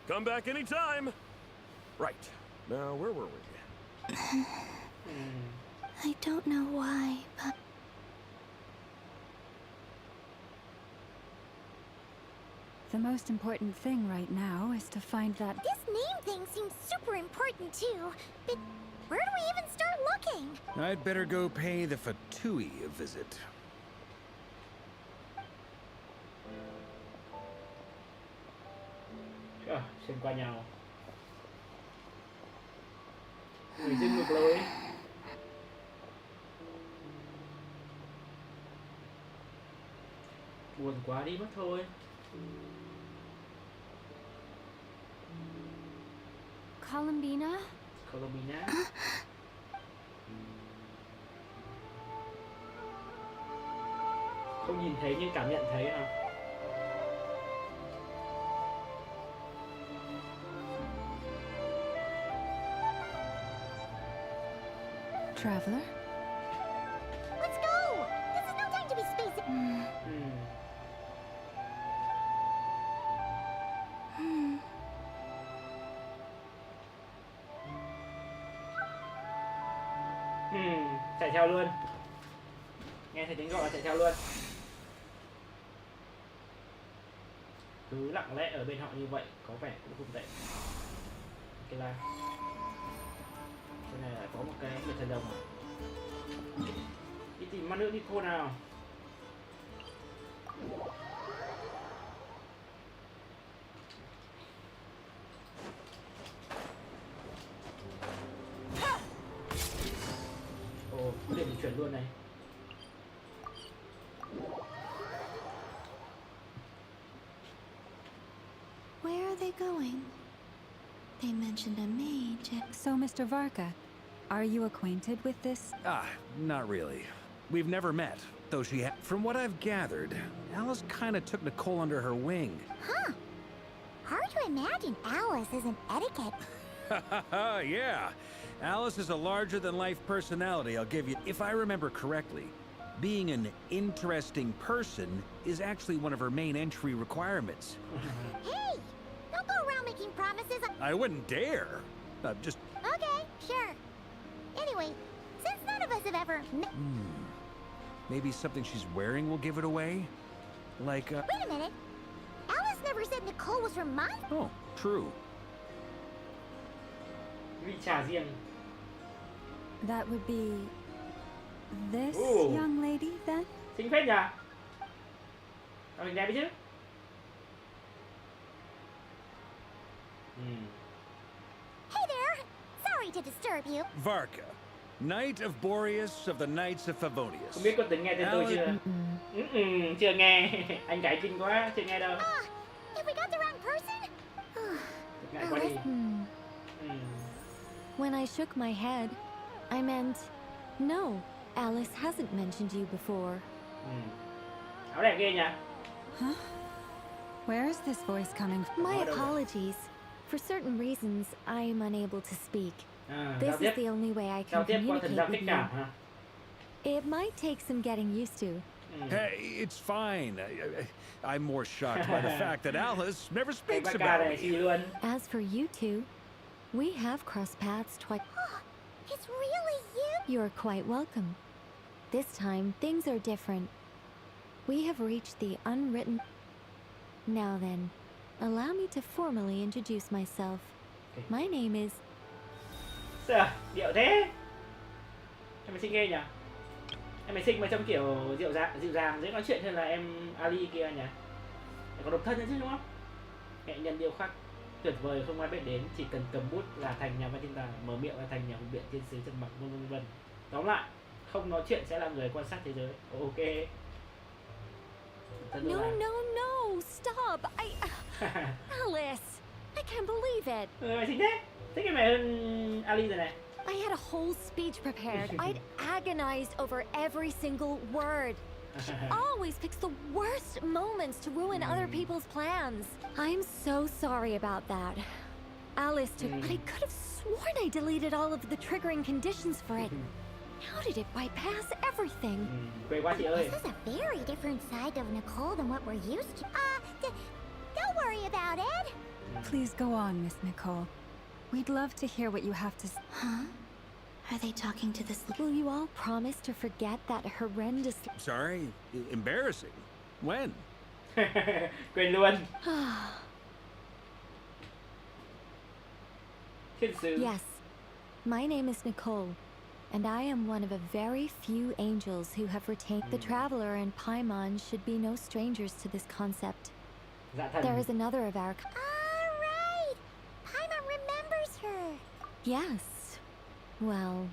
Come back anytime. Right. Now, where were we? I don't know why, but... The most important thing right now is to find that... This name thing seems super important too, but where do we even start looking? I'd better go pay the Fatui a visit. Xuyên qua nhau. Người dưng ngược lối. Buồn quá đi mất thôi. Columbina? Columbina. Không nhìn thấy nhưng cảm nhận thấy nào. Traveler? Let's go! This is no time to be spacing. Chạy theo luôn. Nghe thấy tiếng gọi là chạy theo luôn. Cứ lặng lẽ ở bên họ như vậy có vẻ cũng không tệ. Ok là cái này lại có một cái người thần đồng. Đi tìm mắt nữa đi cô nào. Ồ, có điểm di chuyển luôn này. Where are they going? They mentioned a mage. So, Mr. Varka, are you acquainted with this? Not really. We've never met, though she had... From what I've gathered, Alice kind of took Nicole under her wing. Huh. Hard to imagine Alice as an etiquette. Yeah. Alice is a larger-than-life personality, I'll give you. If I remember correctly, being an interesting person is actually one of her main entry requirements. Hey! Don't go around no making promises. I wouldn't dare. Just... Okay, sure. Anyway, since none of us have ever Maybe something she's wearing will give it away? Like, Wait a minute. Alice never said Nicole was from mine. Oh, true. Ly trà riêng. That would be this Ooh. young lady then? Xinh phết nhỉ? Tạo hình đẹp đấy chứ. Hey there. Sorry to disturb you. Varka, Knight of Boreas of the Knights of Favonius. Không biết có tính nghe tên tôi chưa? Chưa nghe. Anh gái kinh quá, chưa nghe đâu. If we got the wrong person? Ngại quá đi. When I shook my head, I meant, no, Alice hasn't mentioned you before. Áo đẹp ghê nhỉ? Huh? Where is this voice coming from? My apologies. For certain reasons, I am unable to speak. This is the only way I can communicate with you. It might take some getting used to. Hey, it's fine. I'm more shocked by the fact that Alice never speaks about me. As for you two, we have crossed paths twice. It's really you? You're quite welcome. This time, things are different. We have reached the unwritten... Now then, allow me to formally introduce myself. My name is... Sao điệu thế? Em mày xinh ghê nhỉ? Em mày xinh mà trong kiểu dịu dàng, dễ nói chuyện hơn là em Ali kia nhỉ? Phải có độc thân nữa chứ đúng không? Nghệ nhân điêu khắc tuyệt vời không ai biết đến, chỉ cần cầm bút là thành nhà văn thiên tài, mở miệng là thành nhà hùng biện thiên sứ chân mặc vân vân. Tóm lại, không nói chuyện sẽ là người quan sát thế giới. Ok. No, stop! Alice! I can't believe it! Mày xinh thế? Thích em mày hơn Ali rồi này. I had a whole speech prepared. I'd agonized over every single word. She always picks the worst moments to ruin other people's plans. I'm so sorry about that. Alice took, but I could have sworn I deleted all of the triggering conditions for it. How did it bypass everything? This is a very different side of Nicole than what we're used to. Don't worry about it. Please go on, Miss Nicole. We'd love to hear what you have to say. Huh? Are they talking to this? Will you all promise to forget that horrendous... Sorry? Embarrassing? When? Quên luôn. Yes. My name is Nicole, and I am one of a very few angels who have retained... The Traveler and Paimon should be no strangers to this concept. There is another of our... Alright! Paimon remembers her. Yes. Well,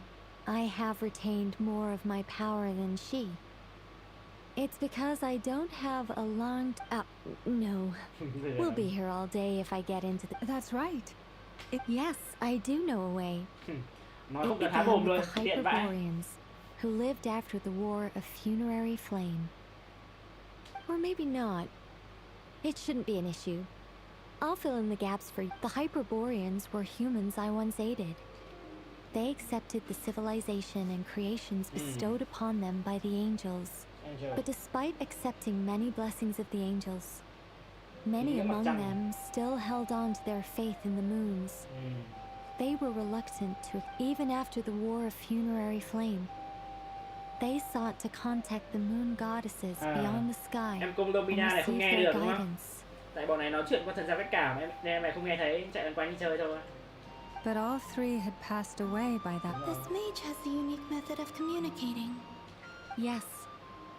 I have retained more of my power than she. It's because I don't have a long... no. We'll be here all day if I get into the... That's right. Yes, I do know a way. Nói It không cần há began mồm with luôn, the tiện vãi. Hyperboreans, who lived after the War of Funerary Flame. Or maybe not. It shouldn't be an issue. I'll fill in the gaps for you. The Hyperboreans were humans I once aided. They accepted the civilization and creations bestowed upon them by the angels. But despite accepting many blessings of the angels, many among them still held on to their faith in the moons. They were reluctant to, even after the War of Funerary Flame. They sought to contact the moon goddesses beyond the sky Em cung Domina and này không receive nghe their được đúng không? guidance. Tại bọn này nói chuyện qua thần giao cách cảm, nên em này không nghe thấy, chạy loanh quanh đi chơi thôi. But all three had passed away by that. This mage has the unique method of communicating. Yes,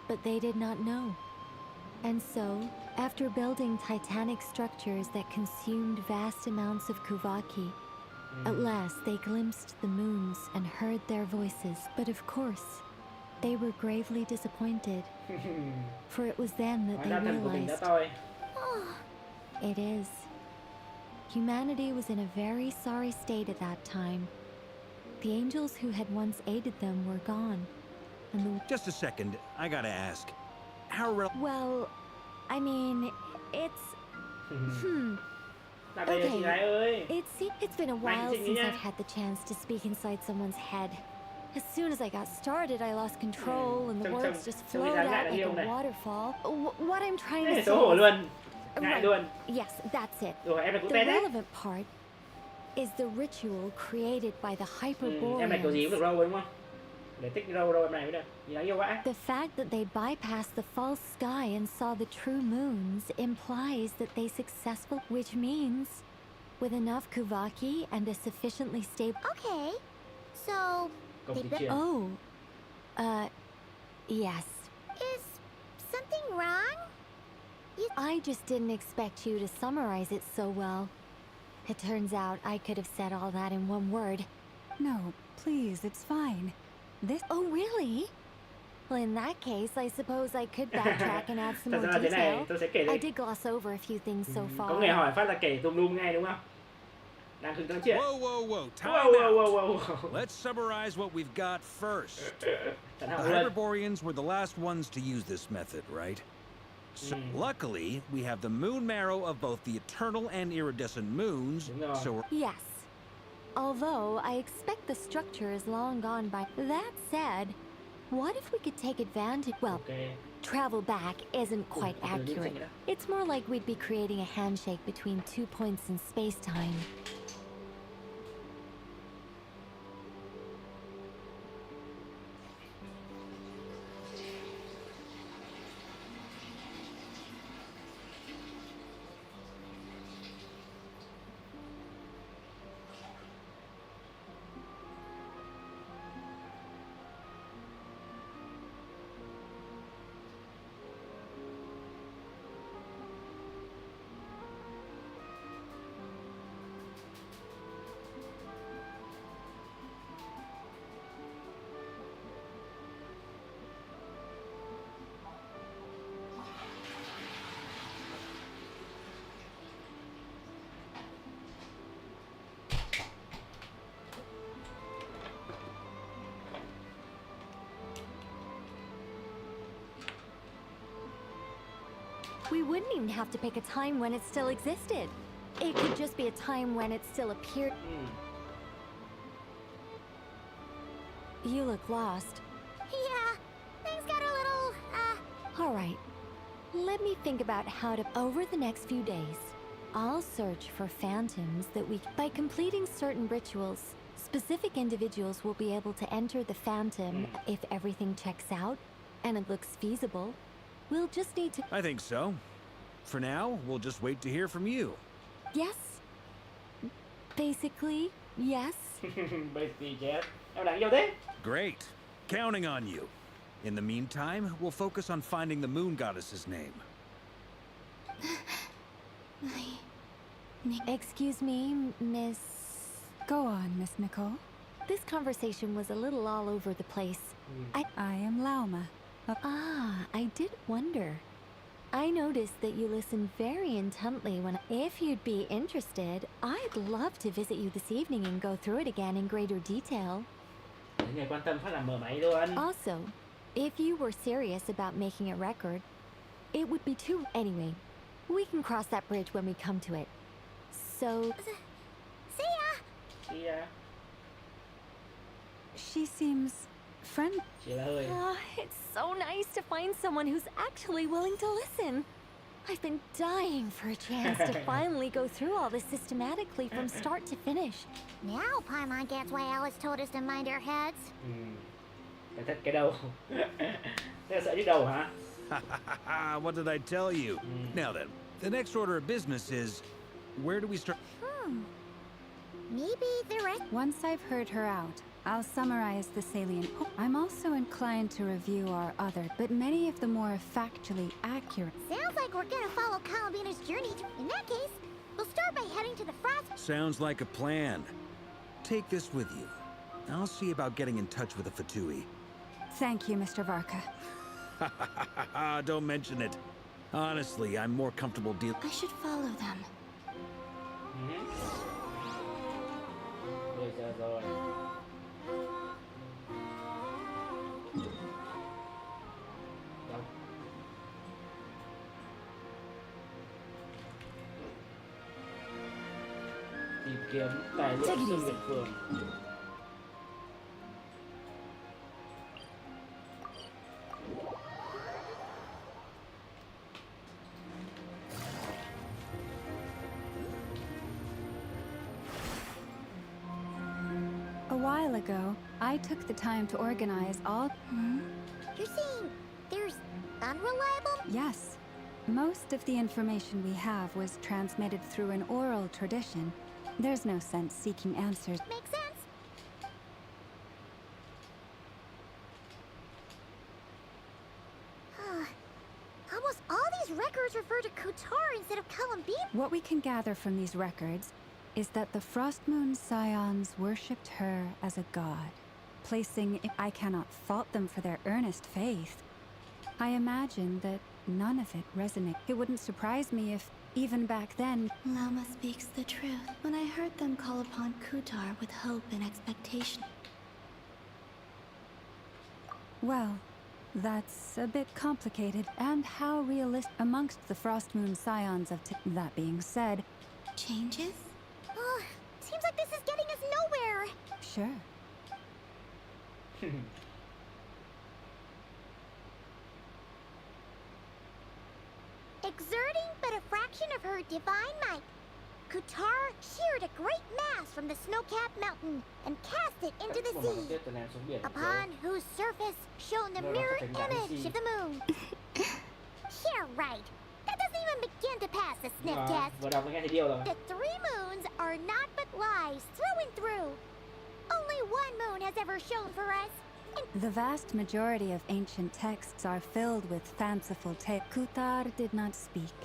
but they did not know. And so, after building titanic structures that consumed vast amounts of Kuvaki, at last they glimpsed the moons and heard their voices. But of course, they were gravely disappointed. For it was then that they realized... It is. Humanity was in a very sorry state at that time. The angels who had once aided them were gone. And the... Just a second, I gotta ask. How Well, I mean, it's... Okay, it's been a while since I've had the chance to speak inside someone's head. As soon as I got started, I lost control and the words just flowed out like a waterfall. What I'm trying to say is, Ngại luôn. Yes, that's it. Rồi em này cũng The tên đấy. relevant part is the ritual created by the Em này kiểu gì cũng được Hyperboreans. râu đúng không? Để tích râu em này mới được. Nhìn đáng yêu vãi. The fact that they bypassed the false sky and saw the true moons implies that they successful, which means with enough Kuvaki and a sufficiently stable. Okay. So, Công they ty bet. chia. Oh, yes. Is something wrong? I just didn't expect you to summarize it so well. It turns out I could have said all that in one word. No, please, it's fine. This. Oh, really? Well, in that case, I suppose I could backtrack and add some Thật more ra thế này detail. tôi sẽ kể I đây. did gloss over a few things so Có far. người hỏi phát là kể tùm lum ngay đúng không? Đang hứng nói chuyện. Whoa, whoa, whoa, time Whoa, whoa, out. whoa, whoa. Let's summarize what we've got first. Thật The hỏng lên. Hyperboreans were the last ones to use this method, right? So luckily, we have the moon marrow of both the eternal and iridescent moons, Đúng rồi. so we're Yes. Although I expect the structure is long gone by. That said, what if we could take advantage? Well, Okay. travel back isn't quite Ủa, tự nhiên accurate. xinh vậy đó. It's more like we'd be creating a handshake between 2 points in space-time. We wouldn't even have to pick a time when it still existed. It could just be a time when it still appeared. You look lost. Yeah, things got a little, All right. Let me think about how to. Over the next few days, I'll search for phantoms that we. By completing certain rituals, specific individuals will be able to enter the phantom if everything checks out and it looks feasible. We'll just need to. I think so. For now, we'll just wait to hear from you. Yes. Basically, yes. Basically, yes. Em đáng yêu thế. Great. Counting on you. In the meantime, we'll focus on finding the moon goddess's name. Excuse me, Miss. Go on, Miss Nicole. This conversation was a little all over the place. I am Lauma. I did wonder. I noticed that you listened very intently when. If you'd be interested, I'd love to visit you this evening and go through it again in greater detail. Những người quan tâm phát là mở máy luôn. Also, if you were serious about making a record, it would be too. Anyway, we can cross that bridge when we come to it. So. see ya! Đi ra. She seems friend. Chỉ là hơi. It's so nice to find someone who's actually willing to listen. I've been dying for a chance to finally go through all this systematically from start to finish. Now Paimon gets why Alice told us to mind our heads. Cẩn thận cái đầu. Thế là sợ nhức đầu hả? What did I tell you? Now then, the next order of business is, where do we start? Maybe the rest. Once I've heard her out, I'll summarize the salient. I'm also inclined to review our other, but many of the more factually accurate. Sounds like we're gonna follow Calabina's journey. In that case, we'll start by heading to the frost. Sounds like a plan. Take this with you. I'll see about getting in touch with the Fatui. Thank you, Mr. Varka. Don't mention it. Honestly, I'm more comfortable dealing. I should follow them. Bây giờ rồi. Đâu? Tìm kiếm tài liệu Take it Sơn easy. Việt Phường. A while ago, I took the time to organize all... You're saying there's unreliable? Yes. Most of the information we have was transmitted through an oral tradition. There's no sense seeking answers. Makes sense. Almost all these records refer to Kutar instead of Columbine. What we can gather from these records is that the Frost Moon Scions worshipped her as a god, placing... I cannot fault them for their earnest faith. I imagine that none of it resonates. It wouldn't surprise me if, even back then... Lama speaks the truth. When I heard them call upon Kutar with hope and expectation. Well, that's a bit complicated. And how realistic amongst the Frost Moon Scions of that being said... Changes? Oh, seems like this is getting us nowhere. Sure. Exerting but a fraction of her divine might, Kutar sheared a great mass from the snow-capped mountain and cast it into the sea, upon whose surface shone the mirror image of the moon. Yeah, right. That doesn't even begin to pass the sniff test. The 3 moons are not but lies through and through. Only one moon has ever shone for us. The vast majority of ancient texts are filled with fanciful tales. Kutar did not speak.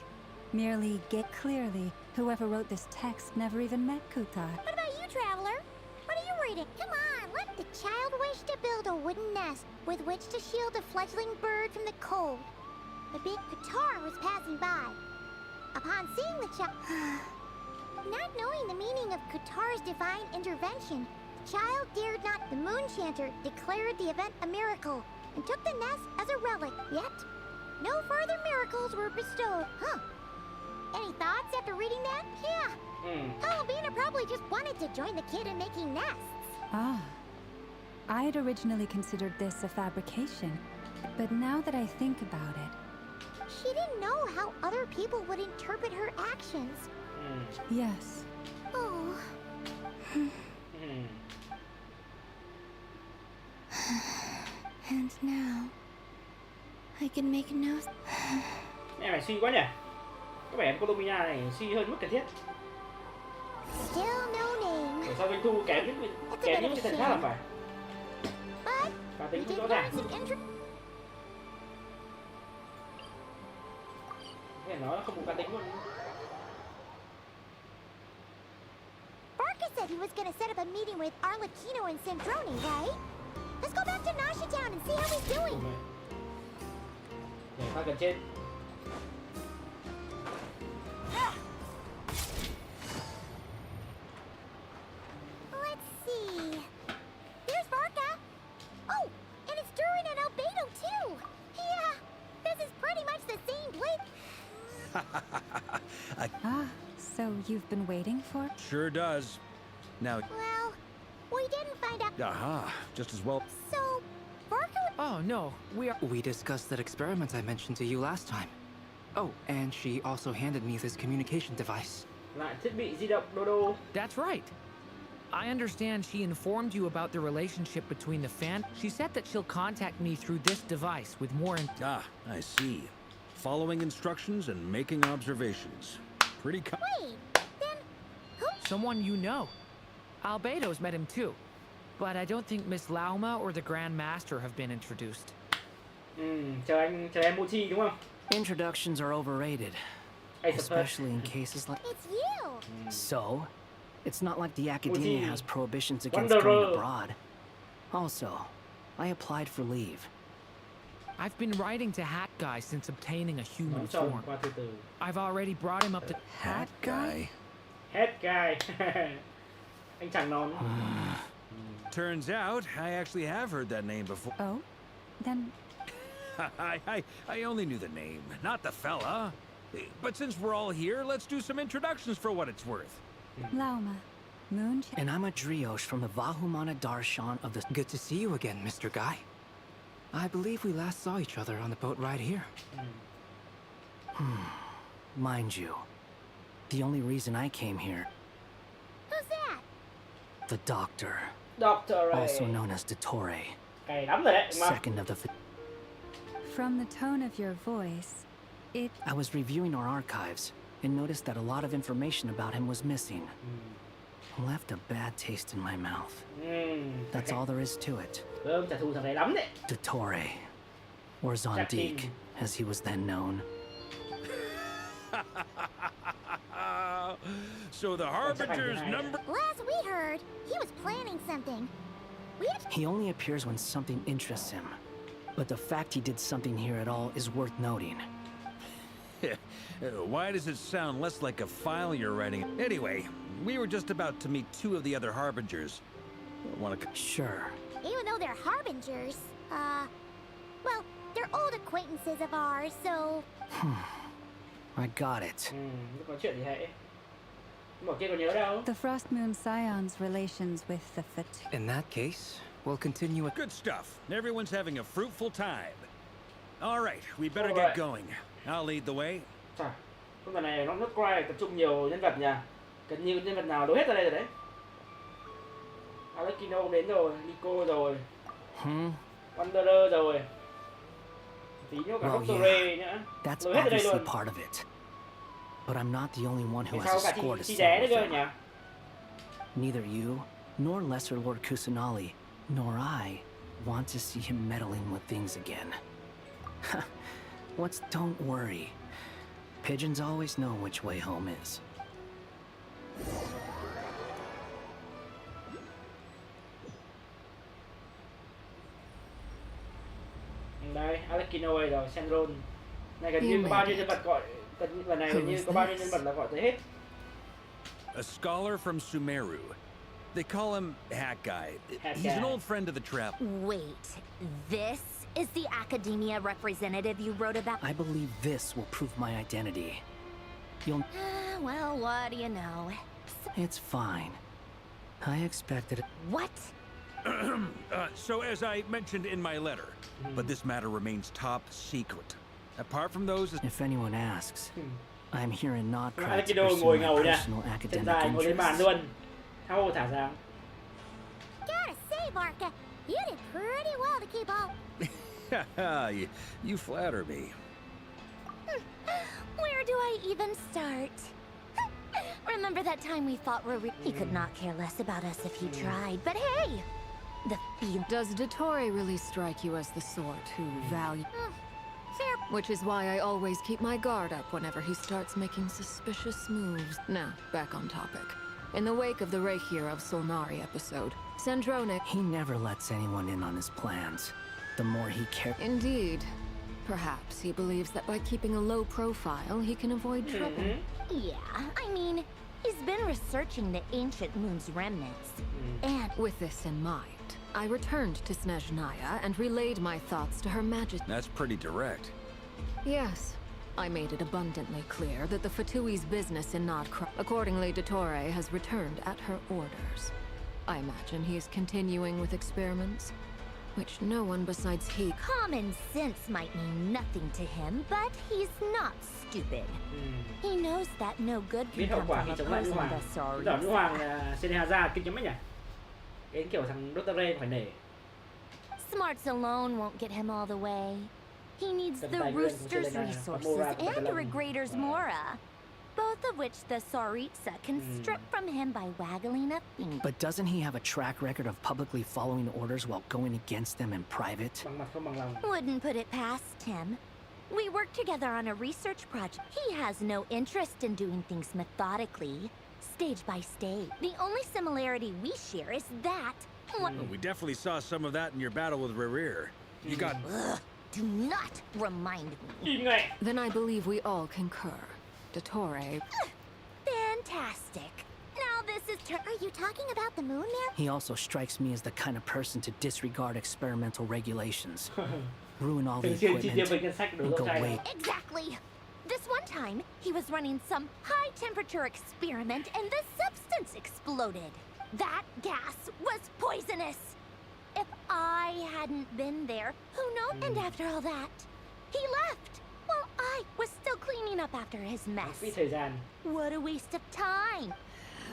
Merely get clearly, whoever wrote this text never even met Kutar. What about you, traveler? What are you reading? Come on, let the child wish to build a wooden nest with which to shield a fledgling bird from the cold. The big Kutar was passing by. Upon seeing the child... Not knowing the meaning of Kutar's divine intervention, child dared not. The moon chanter declared the event a miracle and took the nest as a relic. Yet, no further miracles were bestowed. Huh. Any thoughts after reading that? Yeah. Columbina probably just wanted to join the kid in making nests. Ah. I'd originally considered this a fabrication, but now that I think about it... She didn't know how other people would interpret her actions. Yes. Oh. And now, I can make no... Em này suy quá nhỉ? Có vẻ em Columbina này suy hơn mức cần thiết. Still no name. Để sao Doanh Thu kém những cái thần khác là phải. Và tính cũng rõ ràng. Cái này nó không có cá tính luôn. Barca said he was gonna set up a meeting with Arlecchino and Sandrone, right? Let's go back to Nasha Town and see how he's doing. Để pha gần trên. Let's see. There's Barca. Oh, and it's Durin and Albedo too. Yeah, this is pretty much the same place. Ah, so you've been waiting for? Sure does. Now... Well, we didn't find out. Aha, just as well. So, Barca... Oh, no, We discussed that experiment I mentioned to you last time. Oh, and she also handed me this communication device. Lại thiết bị di động Dodo. That's right. I understand she informed you about the relationship between the fan. She said that she'll contact me through this device with more... Ah, I see. Following instructions and making observations. Pretty Wait, then who? Someone you know. Albedo's met him too. But I don't think Miss Lauma or the Grand Master have been introduced. Chờ em Mochi đúng không? Introductions are overrated. Especially in cases like... It's you! So? It's not like the academia Mochi. has prohibitions against going abroad. Also, I applied for leave. I've been writing to Hat Guy since obtaining a human form. I've already brought him up to... Hat Guy? Hat Guy. Anh chàng nón. Turns out, I actually have heard that name before. Oh? Then... I only knew the name, not the fella. But since we're all here, let's do some introductions for what it's worth. Lauma. Moon... And I'm a Drioche from the Vahumana Darshan of the... Good to see you again, Mr. Guy. I believe we last saw each other on the boat ride here. Mind you, the only reason I came here... Who's that? The doctor. Doctor also known as Dottore, cày lắm rồi đấy, đúng không? second of the... From the tone of your voice, it... I was reviewing our archives and noticed that a lot of information about him was missing. Left a bad taste in my mouth. That's all there is to it. Gớm trả thù thằng này lắm đấy. Dottore, or Zondik, as he was then known. So the Harbinger's number... Last we heard, he was planning something. He only appears when something interests him. But the fact he did something here at all is worth noting. Why does it sound less like a file you're writing? Anyway, we were just about to meet two of the other Harbingers. Want to... Sure. Even though they're harbingers, well, they're old acquaintances of ours, so... I got it. Có chuyện gì hệ? Mà kia còn nhớ đâu? The Frost Moon Scion's relations with the Fat... In that case, we'll continue with... Good stuff. Everyone's having a fruitful time. All right, we better get going. I'll lead the way. Chà, con vật này nó rất quay, tập trung nhiều nhân vật nhỉ. Gần như nhân vật nào đâu hết ra đây rồi đấy. Alekino cũng đến rồi, Nico rồi. Wanderer rồi. Tí nữa cả Doctor nhá. That's obviously part of it. But I'm not the only one who has a score to settle with him. Neither you, nor Lesser Lord Kusanali, nor I want to see him meddling with things again. Don't worry. Pigeons always know which way home is. Đây, Alekino rồi, Sandron. Này gần như có bao nhiêu nhân vật gọi, lần này gần như có bao nhiêu nhân vật là gọi tới hết. A scholar from Sumeru. They call him Hat Guy. He's an old friend of the trap. Wait, this is the academia representative you wrote about? I believe this will prove my identity. You'll... well, what do you know? It's fine. I expected it. What? So as I mentioned in my letter, but this matter remains top secret. Apart from those... If anyone asks, I'm here in Nodcraft to Alekino pursue ngồi my ngầu nha. personal Chân academic dài ngồi lên bàn interests. luôn. Thao thả ra. Gotta say, Barca, you did pretty well to keep up. You flatter me. Where do I even start? Remember that time we fought Riri? He could not care less about us if he tried, but hey! The feel... Does Dottore really strike you as the sort who value... fair. Which is why I always keep my guard up whenever he starts making suspicious moves. Now, back on topic. In the wake of the Reikir of Solnari episode, Sandrone... He never lets anyone in on his plans. The more he cares... Indeed. Perhaps he believes that by keeping a low profile, he can avoid trouble. Yeah, I mean, he's been researching the ancient moon's remnants. And... With this in mind, I returned to Snezhnaya and relayed my thoughts to Her Majesty. That's pretty direct. Yes. I made it abundantly clear that the Fatui's business in Nodcraft. Accordingly, Dottore has returned at her orders. I imagine he's continuing with experiments, which no one besides he... Common sense might mean nothing to him, but he's not stupid. He knows that no good can Biết hậu come quả from khi a chống lại nữ person hoàng. that's sorry. Giỏi nữ hoàng là Senehaza kinh chấm ấy nhỉ? Đến kiểu thằng Doctor phải nể. Smarts alone won't get him all the way. He needs the Rooster's resources and Regrader's Mora, both of which the Saritsa can strip from him by waggling a finger. But doesn't he have a track record of publicly following orders while going against them in private? Wouldn't put it past him. We work together on a research project. He has no interest in doing things methodically, stage by stage. The only similarity we share is that... Well, we definitely saw some of that in your battle with Rerir. You got... Ugh, do not remind me. Then I believe we all concur. Dottore... Fantastic. Now this is... Are you talking about the moon there? He also strikes me as the kind of person to disregard experimental regulations. Ruin all the equipment, and go wait. Exactly. This one time, he was running some high-temperature experiment and the substance exploded. That gas was poisonous. If I hadn't been there, who knows? And after all that, he left. While I was still cleaning up after his mess. What a waste of time.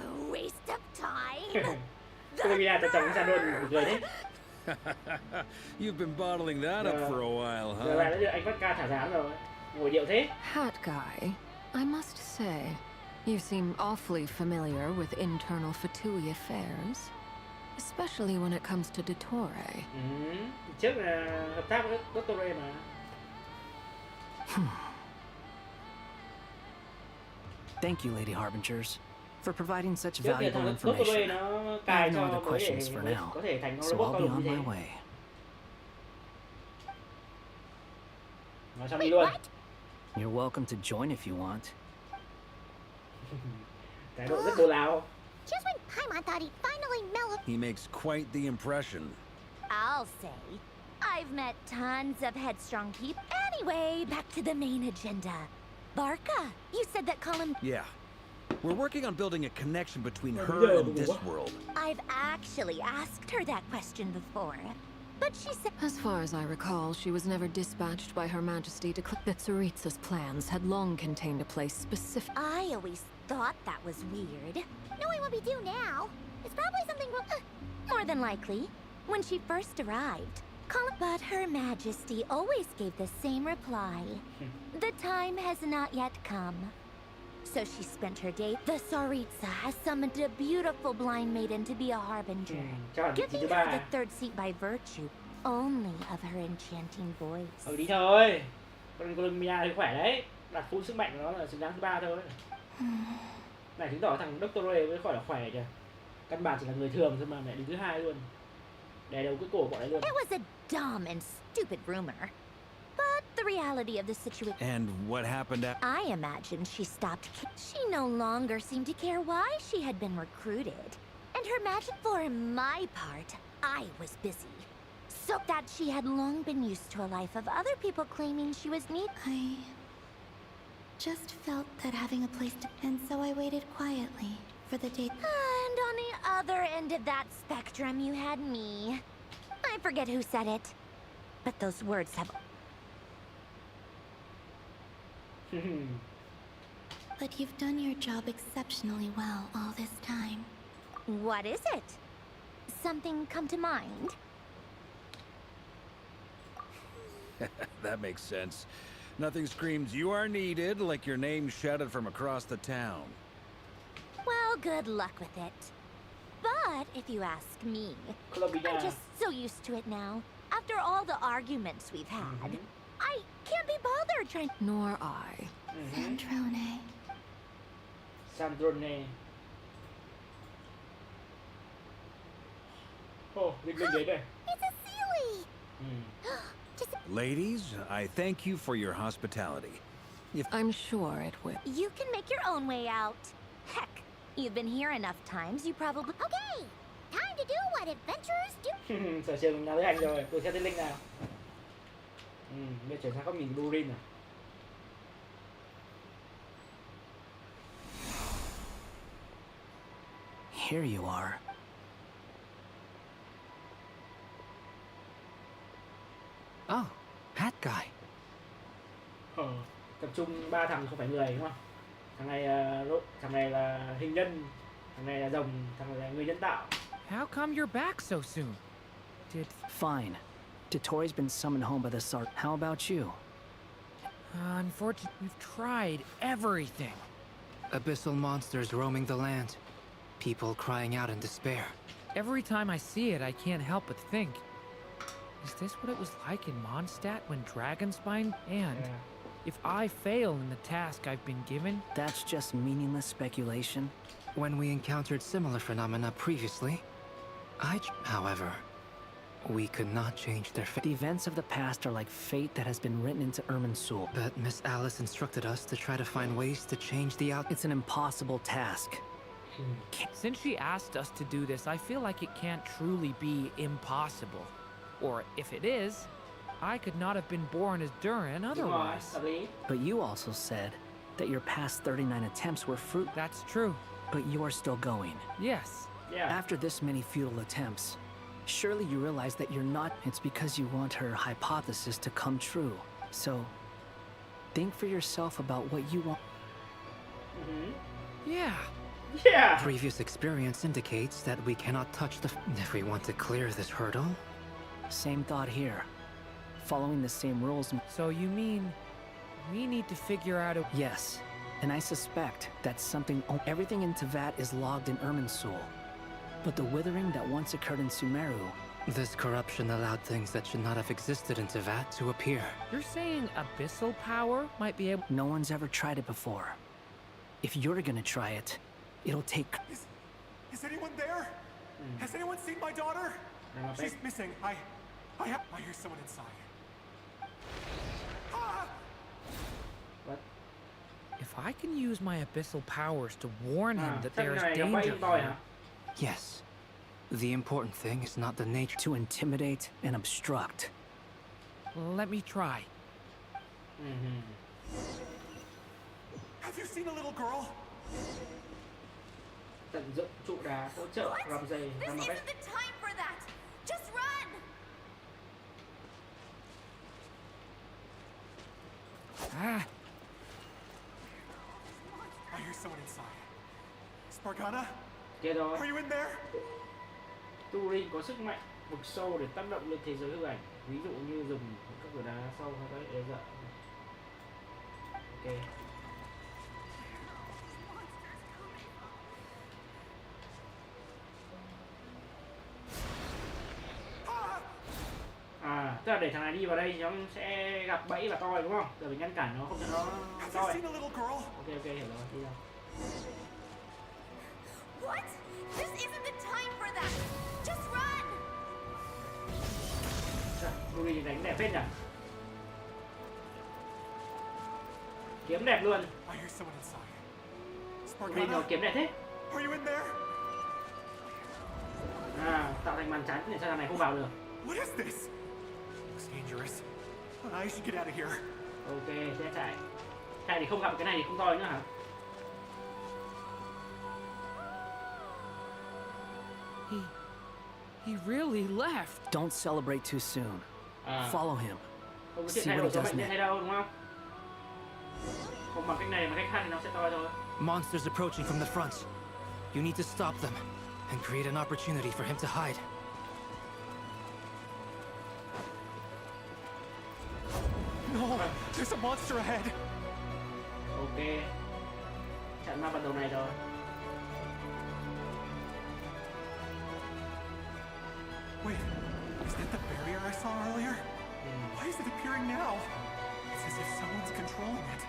A waste of time. Colombia cho chồng sang luôn một người thế. You've been bottling that up for a while, Giờ lại huh? đã được anh bắt ca thả dáng rồi. Ngồi điệu thế. Hat guy, I must say, you seem awfully familiar with internal Fatui affairs, especially when it comes to Dottore. Trước là hợp tác với Dottore mà. Thank you, Lady Harbingers, for providing such Trước kia valuable thằng information. Dottore nó I cài have no cho other mới questions for để now, có thể thành con so robot I'll cao be lực on như my thế. way. Nói xong đi luôn. You're welcome to join if you want. Thái độ rất bố láo. Just when Paimon thought he'd finally mellowed. He makes quite the impression. I'll say. I've met tons of headstrong people. Anyway, back to the main agenda. Barca, you said that Colin... Yeah. We're working on building a connection between her and this world. I've actually asked her that question before. But she said... As far as I recall, she was never dispatched by Her Majesty to click that Tsaritsa's plans had long contained a place specific. I always thought that was weird. Knowing what we do now, it's probably something more than likely. When she first arrived, but Her Majesty always gave the same reply. The time has not yet come. So she spent her day. The Tsaritsa has summoned a beautiful blind maiden to be a harbinger, giving her the third seat by virtue only of her enchanting voice. Đi thôi. Con Colombia thì khỏe đấy. Đặt full sức mạnh của nó là xứng đáng thứ 3 thôi. Này chứng tỏ thằng Dottore mới khỏi là khỏe kìa. Căn bản chỉ là người thường thôi mà mẹ đứng thứ 2 luôn. Đè đầu cái cổ bọn ấy luôn. It was a dumb and stupid rumor. But the reality of the situation... And what happened after? I imagine she stopped... She no longer seemed to care why she had been recruited. And Her Majesty... For my part, I was busy. So that she had long been used to a life of other people claiming she was neat. I just felt that having a place to... And so I waited quietly for the day... And on the other end of that spectrum, you had me. I forget who said it. But those words have... But you've done your job exceptionally well all this time. What is it? Something come to mind? That makes sense. Nothing screams you are needed like your name shouted from across the town. Well, good luck with it. But if you ask me, I'm just so used to it now. After all the arguments we've had, I can't be bothered trying... Nor I. Sandrone. Sandrone. Oh, linh linh đấy đây. It's a Sealy. Ladies, I thank you for your hospitality. I'm sure it will. You can make your own way out. Heck, you've been here enough times, you probably... Okay, time to do what adventurers do. Sở trường nào với anh rồi, tôi theo tên link nào. Bây giờ chuyển sang góc nhìn blue rin à. Here you are. Oh, hat guy. Tập trung 3 thằng không phải người đúng không? Thằng này là hình nhân, thằng này là rồng, thằng này là người nhân tạo. How come you're back so soon? Fine. Dottore's been summoned home by the Sart. How about you? Unfortunately, we've tried everything. Abyssal monsters roaming the land. People crying out in despair. Every time I see it, I can't help but think, is this what it was like in Mondstadt when Dragonspine? And if I fail in the task I've been given... That's just meaningless speculation. When we encountered similar phenomena previously, however, we could not change their fate. The events of the past are like fate that has been written into Irminsul. But Miss Alice instructed us to try to find ways to change the out. It's an impossible task. Since she asked us to do this, I feel like it can't truly be impossible. Or if it is, I could not have been born as Durin otherwise. But you also said that your past 39 attempts were fruit. That's true. But you are still going. Yes. After this many futile attempts, surely you realize that you're not... It's because you want her hypothesis to come true. So, think for yourself about what you want. Yeah, Yeah. Previous experience indicates that we cannot touch the... If we want to clear this hurdle... Same thought here. Following the same rules... So you mean... we need to figure out a... Yes. And I suspect that something... Everything in Tevat is logged in Irminsul. But the withering that once occurred in Sumeru... This corruption allowed things that should not have existed in Tevat to appear. You're saying abyssal power might be able... No one's ever tried it before. If you're gonna try it, it'll take... Is anyone there? Has anyone seen my daughter? She's missing. I hear someone inside. What? If I can use my abyssal powers to warn him that there is danger here... Yes. The important thing is not the nature... To intimidate and obstruct. Let me try. Have you seen a little girl? Tận dụng trụ đá hỗ trợ làm dày làm một cách. This isn't the time for that. Just run. Ah. I hear someone inside. Spargana? Kia rồi. Are you in there? Turing có sức mạnh vực sâu để tác động lên thế giới hư ảnh, ví dụ như dùng các cửa đá sâu hay các đế dạ. Ok. À, tức là để thằng này đi vào đây nó sẽ gặp bẫy và toi đúng không? Rồi mình ngăn cản nó không cho nó toi. Ok ok hiểu rồi, đi nào. What? This isn't the time for that. Just run. Ruby đánh đẹp phết nhỉ? Kiếm đẹp luôn. Ruby nó kiếm đẹp thế. À, tạo thành màn chắn để cho thằng này không vào được. What is this? Looks dangerous. I should get out of here. Ok, sẽ chạy. Chạy thì không gặp cái này thì không toi nữa hả? He really left. Don't celebrate too soon. Follow him. Không có chuyện thay đổi số mệnh hay đâu đúng không? Không bằng cách này mà cách khác thì nó sẽ toi thôi. Monsters approaching from the front. You need to stop them and create an opportunity for him to hide. No, there's a monster ahead. Ok. Chặn ma ban đầu này rồi. Wait, is that the barrier I saw earlier? Why is it appearing now? It's as if someone's controlling it.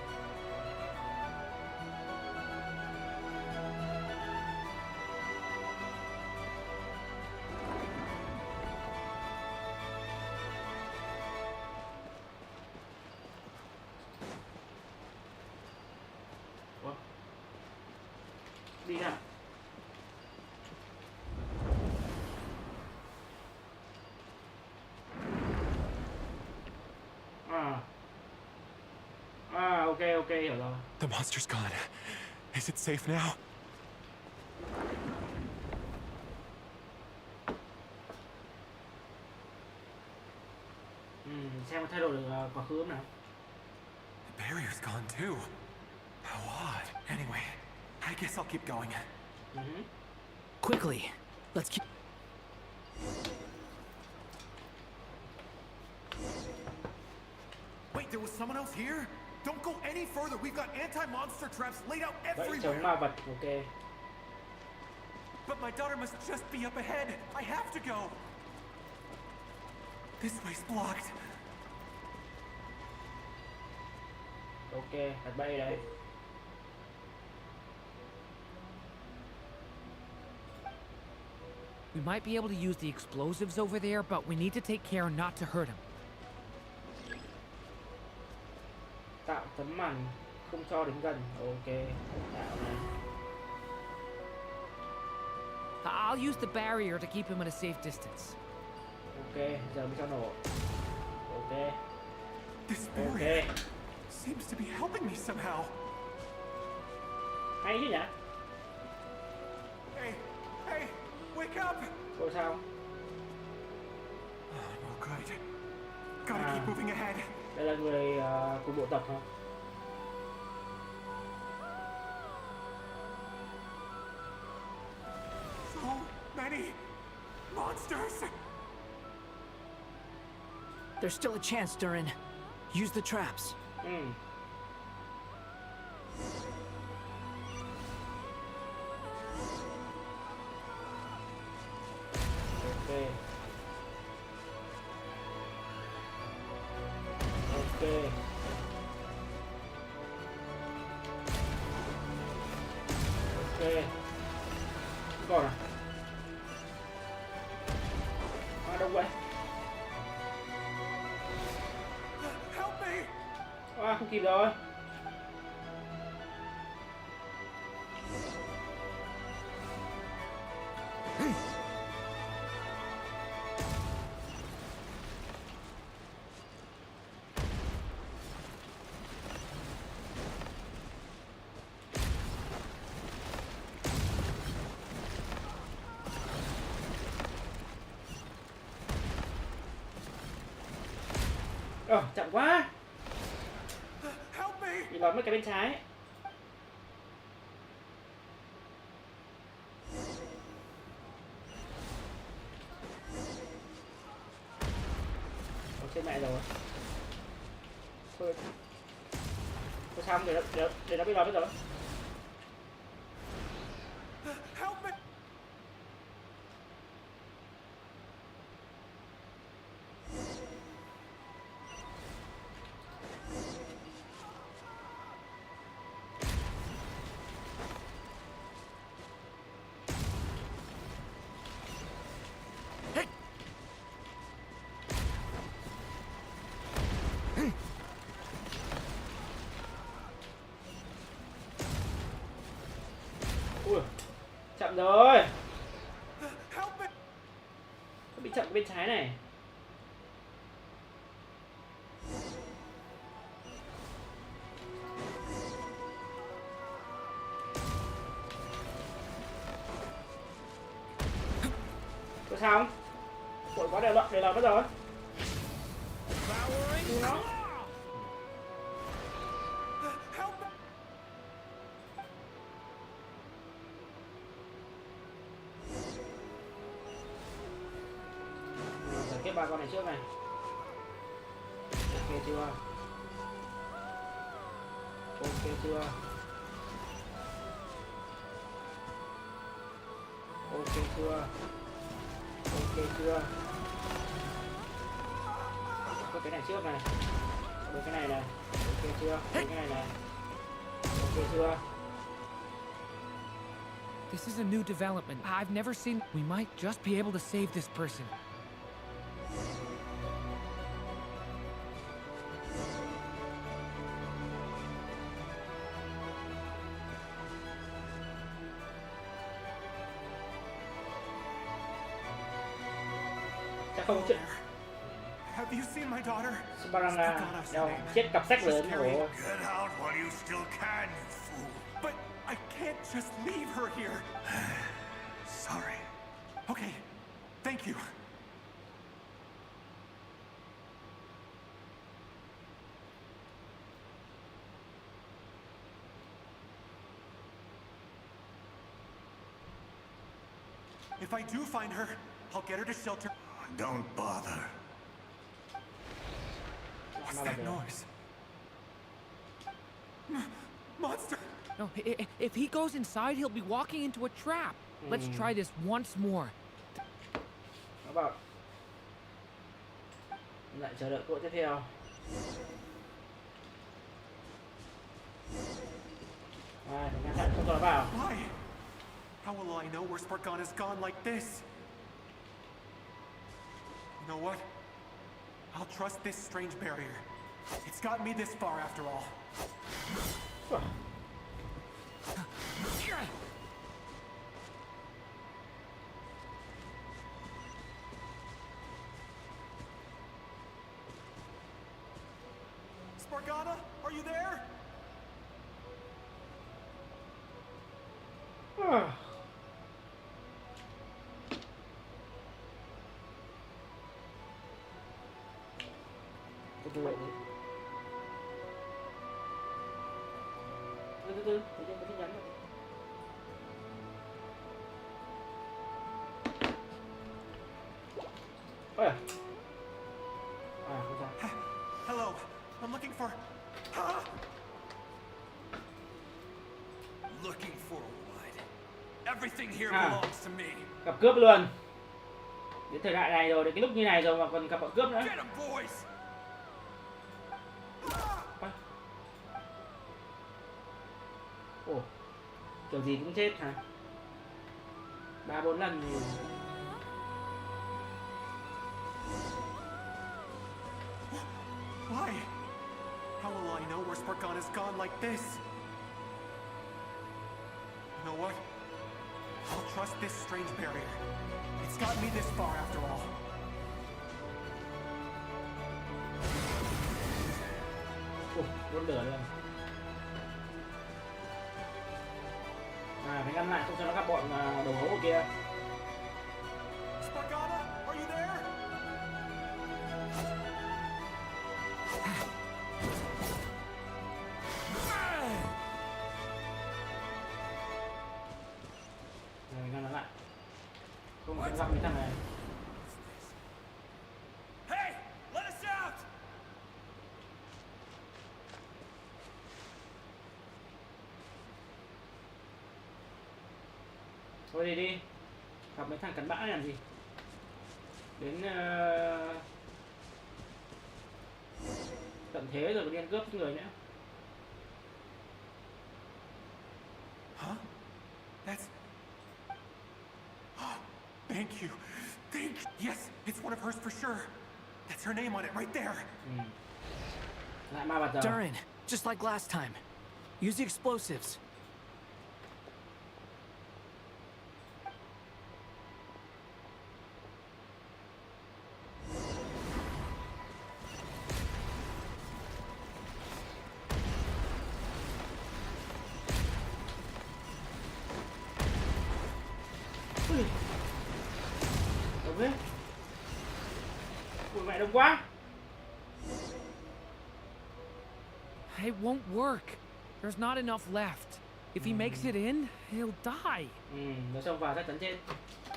What? Đi nào. Ok, hiểu rồi. The monster's gone. Is it safe now? Xem có thay đổi được quá khứ không nào. The barrier's gone too. How odd. Anyway, I guess I'll keep going. Quickly, let's keep... Wait, there was someone else here? Don't go any further. We've got anti-monster traps laid out Vậy chống everywhere. ma vật, ok. But my daughter must just be up ahead. I have to go. This way's blocked. Ok, đặt bay đây. We might be able to use the explosives over there, but we need to take care not to hurt him. Tạo tấm màn không cho đến gần. Ok, tạo này. I'll use the barrier to keep him at a safe distance. Ok, giờ mới cho nổ. Ok. This barrier seems to be helping me somehow. Hay chứ nhỉ? Hey, wake up! Rồi sao? No good. Gotta keep moving ahead. Đây là người của bộ tộc hả? Monsters! There's still a chance, Durin. Use the traps. Ok. Còn à? Đâu vậy? Không kịp rồi. Chậm quá. Bị lọt mất cái bên trái. Trên mẹ rồi. Thôi xong để nó bị lọt hết rồi. Ui, chậm rồi. Nó bị chậm cái bên trái này. Có sao không? Vội quá để lọt mất rồi. Nó. Kết ba con này trước này. Ok chưa? Ok chưa? Ok chưa? Ok chưa? Có cái này trước này. Có cái này này. Ok chưa? Cái này này. Ok chưa? This is a new development. I've never seen. We might just be able to save this person. Have you seen my daughter? Đeo chiếc cặp sách lớn của. Get out while you still can, you fool. But I can't just leave her here. Sorry. Okay, thank you. If I do find her, I'll get her to shelter. Don't bother. What's that noise? Monster! No, if he goes inside, he'll be walking into a trap. Let's try this once more. Các bạn lại chờ đợi cỗ tiếp theo. Ngăn chặn không cho nó vào. Why? How will I know where Spargana's gone like this? You know what? I'll trust this strange barrier. It's got me this far after all. Spargana, are you there? Từ từ, tự nhiên có tin nhắn rồi. Ôi à, không sao. Hello, I'm looking for... Looking for what? Everything here belongs to me. Gặp cướp luôn. Đến thời đại này rồi, đến cái lúc như này rồi mà còn gặp bọn cướp nữa. Get 'em, boys. Ồ, kiểu gì cũng chết hả? 3-4 lần thì... Why? How will I know where Spargana's gone like this? You know what? I'll trust this strange barrier. It's got me this far after all. Đốt lửa luôn. Phải ngăn lại không cho nó gặp bọn đầu hố kia. Spargana, are you there? Ngăn nó lại. Không có gặp cái thằng này. Hey, let us out! Thôi đi đi. Gặp mấy thằng cắn bã làm gì? Đến tận thế rồi còn đi ăn cướp người nữa. Huh? That's... Thank you. Thank you. Yes, it's one of hers for sure. That's her name on it right there. Lại ma bạt giờ. Durin, just like last time. Use the explosives. Đông thế. Ui mẹ đông quá. It won't work. There's not enough left. If he makes it in, he'll die. Nó xông vào chắc chắn chết.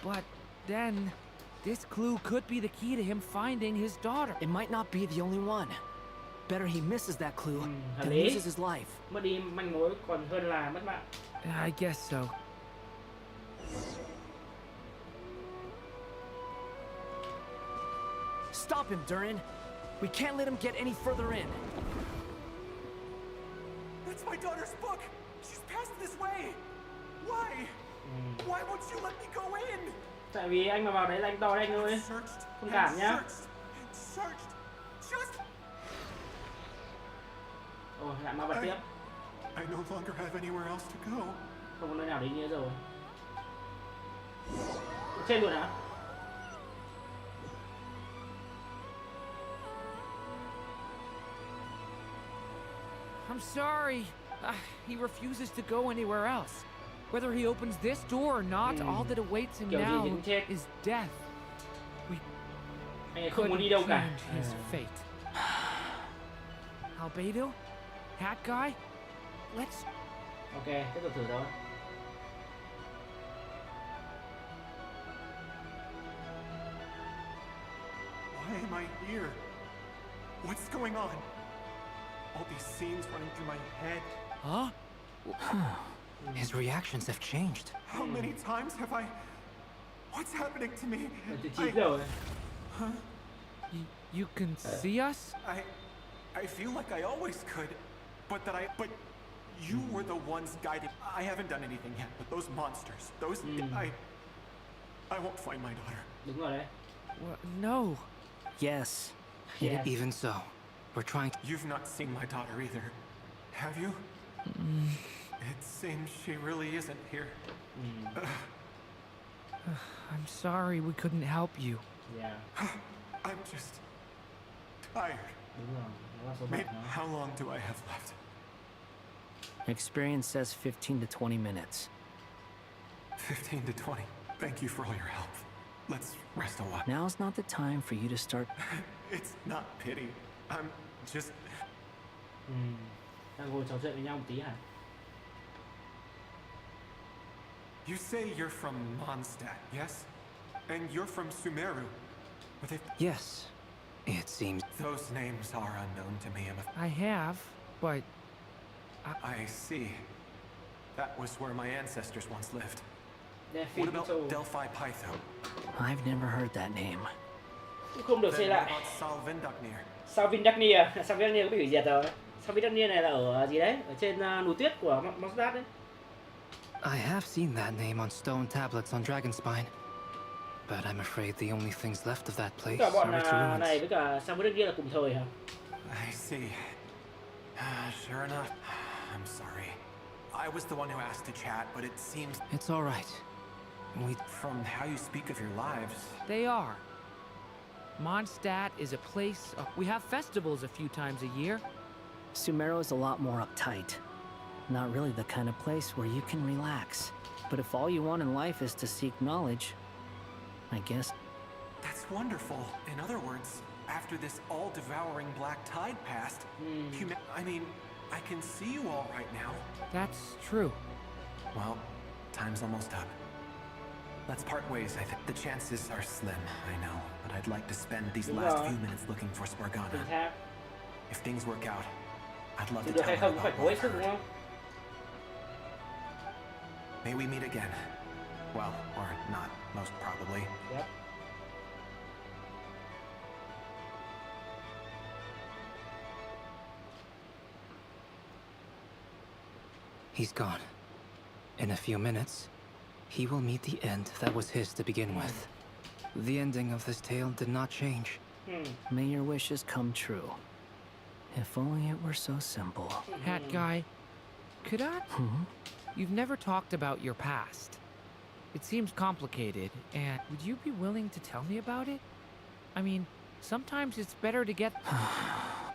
But then, this clue could be the key to him finding his daughter. It might not be the only one. Better he misses that clue than lý. loses his life. Mất đi manh mối còn hơn là mất mạng. I guess so. Stop him, Durin. We can't let him get any further in. That's my daughter's book. She's passed this way. Why? Why won't you let me go in? Tại vì anh mà vào đấy là anh to anh thôi. Thông cảm nhá. Ồ, lại ma vật tiếp. I no longer have anywhere else to go. Không có nơi nào đi nữa rồi. Trên luôn hả? I'm sorry. He refuses to go anywhere else. Whether he opens this door or not, all that awaits him now is death. We couldn't change his fate. Albedo? Hat guy? Let's... Ok, tiếp tục thử thôi. Why am I here? What's going on? All these scenes running through my head. Huh? His reactions have changed. How many times have I... What's happening to me? Huh? You can see us? I feel like I always could, but you were the ones guiding. I haven't done anything yet, but those monsters, I won't find my daughter. Đúng rồi đấy. No. Yes. Even so, we're trying to... You've not seen my daughter either, have you? It seems she really isn't here. I'm sorry we couldn't help you. Yeah. I'm just tired. How long do I have left? Experience says 15 to 20 minutes. 15 to 20. Thank you for all your help. Let's rest a while. Now's not the time for you to start... It's not pity. I'm just... Đang ngồi trò chuyện với nhau một tí hả? You say you're from Mondstadt, yes? And you're from Sumeru. Were they? Yes, it seems. Those names are unknown to me. I have, but... I see. That was where my ancestors once lived. Delphi What about Châu. Delphi Pytho? I've never heard that name. Cũng không được xây Then what lại. about Salvindaknir? Salvindaknir có bị hủy diệt rồi. Salvindaknir này là ở gì đấy? Ở trên núi tuyết của Mondstadt đấy. I have seen that name on stone tablets on Dragonspine. But I'm afraid the only things left of that place Cả bọn are its ruins. này với cả Salvindaknir là cùng thời hả? I see. Sure enough. I'm sorry. I was the one who asked to chat, but it seems... It's all right. From how you speak of your lives... They are. Mondstadt is a place... we have festivals a few times a year. Sumero's a lot more uptight. Not really the kind of place where you can relax. But if all you want in life is to seek knowledge, I guess... That's wonderful. In other words, after this all-devouring black tide passed, I mean, I can see you all right now. That's true. Well, time's almost up. Let's part ways, I think. The chances are slim, I know, but I'd like to spend these last few minutes looking for Spargana. If things work out, I'd love to tell her about what I've heard. May we meet again. Well, or not, most probably. Yep. He's gone. In a few minutes, he will meet the end that was his to begin with. The ending of this tale did not change. May your wishes come true. If only it were so simple. Hat guy, could I? You've never talked about your past. It seems complicated, and would you be willing to tell me about it? I mean, sometimes it's better to get...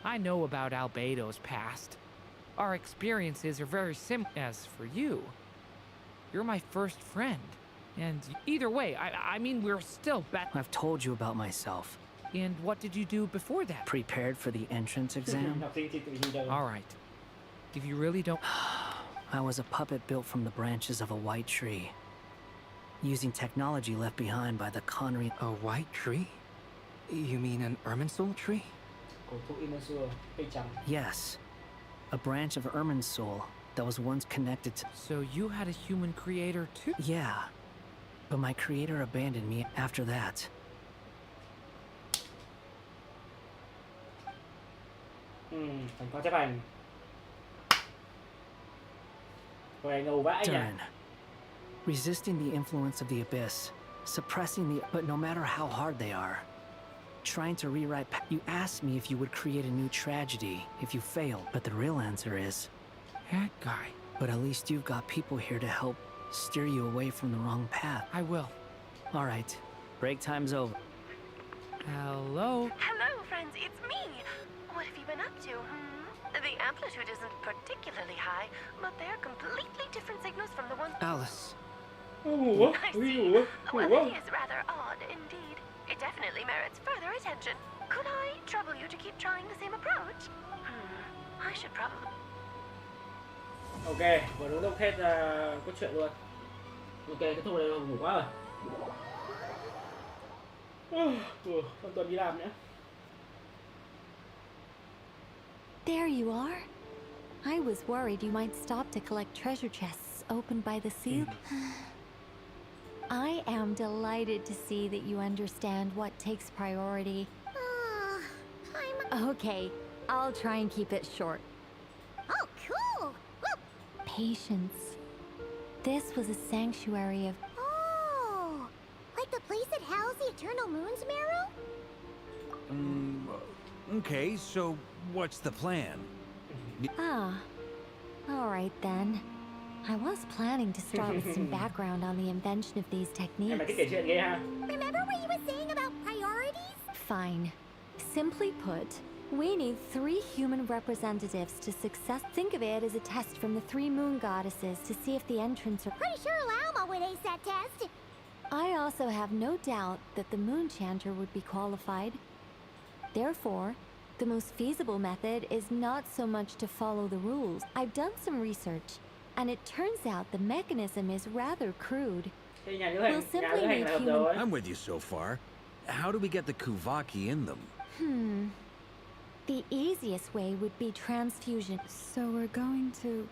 I know about Albedo's past. Our experiences are very similar. As for you, you're my first friend. And either way, I mean, we're still I've told you about myself. And what did you do before that? Prepared for the entrance exam. All right. If you really don't... I was a puppet built from the branches of a white tree. Using technology left behind by the Conry... A white tree? You mean an Irminsul tree? Yes. A branch of Irminsul that was once connected to... So you had a human creator too? Yeah. But my creator abandoned me after that. Thành có chấp hành. Rồi ngầu vãi nhỉ. Durin. Resisting the influence of the abyss. Suppressing the... But no matter how hard they are. Trying to rewrite... You asked me if you would create a new tragedy if you failed. But the real answer is... That guy. But at least you've got people here to help steer you away from the wrong path. I will. All right. Break time's over. Hello? Hello, friends, it's me. What have you been up to, The amplitude isn't particularly high, but they're completely different signals from the ones... Alice. I see. Well, it is rather odd, indeed. It definitely merits further attention. Could I trouble you to keep trying the same approach? I should probably... Ok, vừa đúng đúc hết cốt truyện luôn. Ok, cái thu này ngủ quá rồi. Con tuần đi làm nữa. There you are. I was worried you might stop to collect treasure chests opened by the seal. I am delighted to see that you understand what takes priority. Okay, I'll try and keep it short. Oh, cool! Patience. This was a sanctuary of... Oh! Like the place that housed the Eternal Moon's marrow? Okay, so what's the plan? Ah. Alright then. I was planning to start with some background on the invention of these techniques. Remember what you were saying about priorities? Fine. Simply put, we need 3 human representatives to success. Think of it as a test from the 3 moon goddesses to see if the entrants are... Pretty sure Lauma would ace that test. I also have no doubt that the moon chanter would be qualified. Therefore, the most feasible method is not so much to follow the rules. I've done some research, and it turns out the mechanism is rather crude. We'll simply need human... I'm with you so far. How do we get the Kuvaki in them? The easiest way would be transfusion. So we're going to...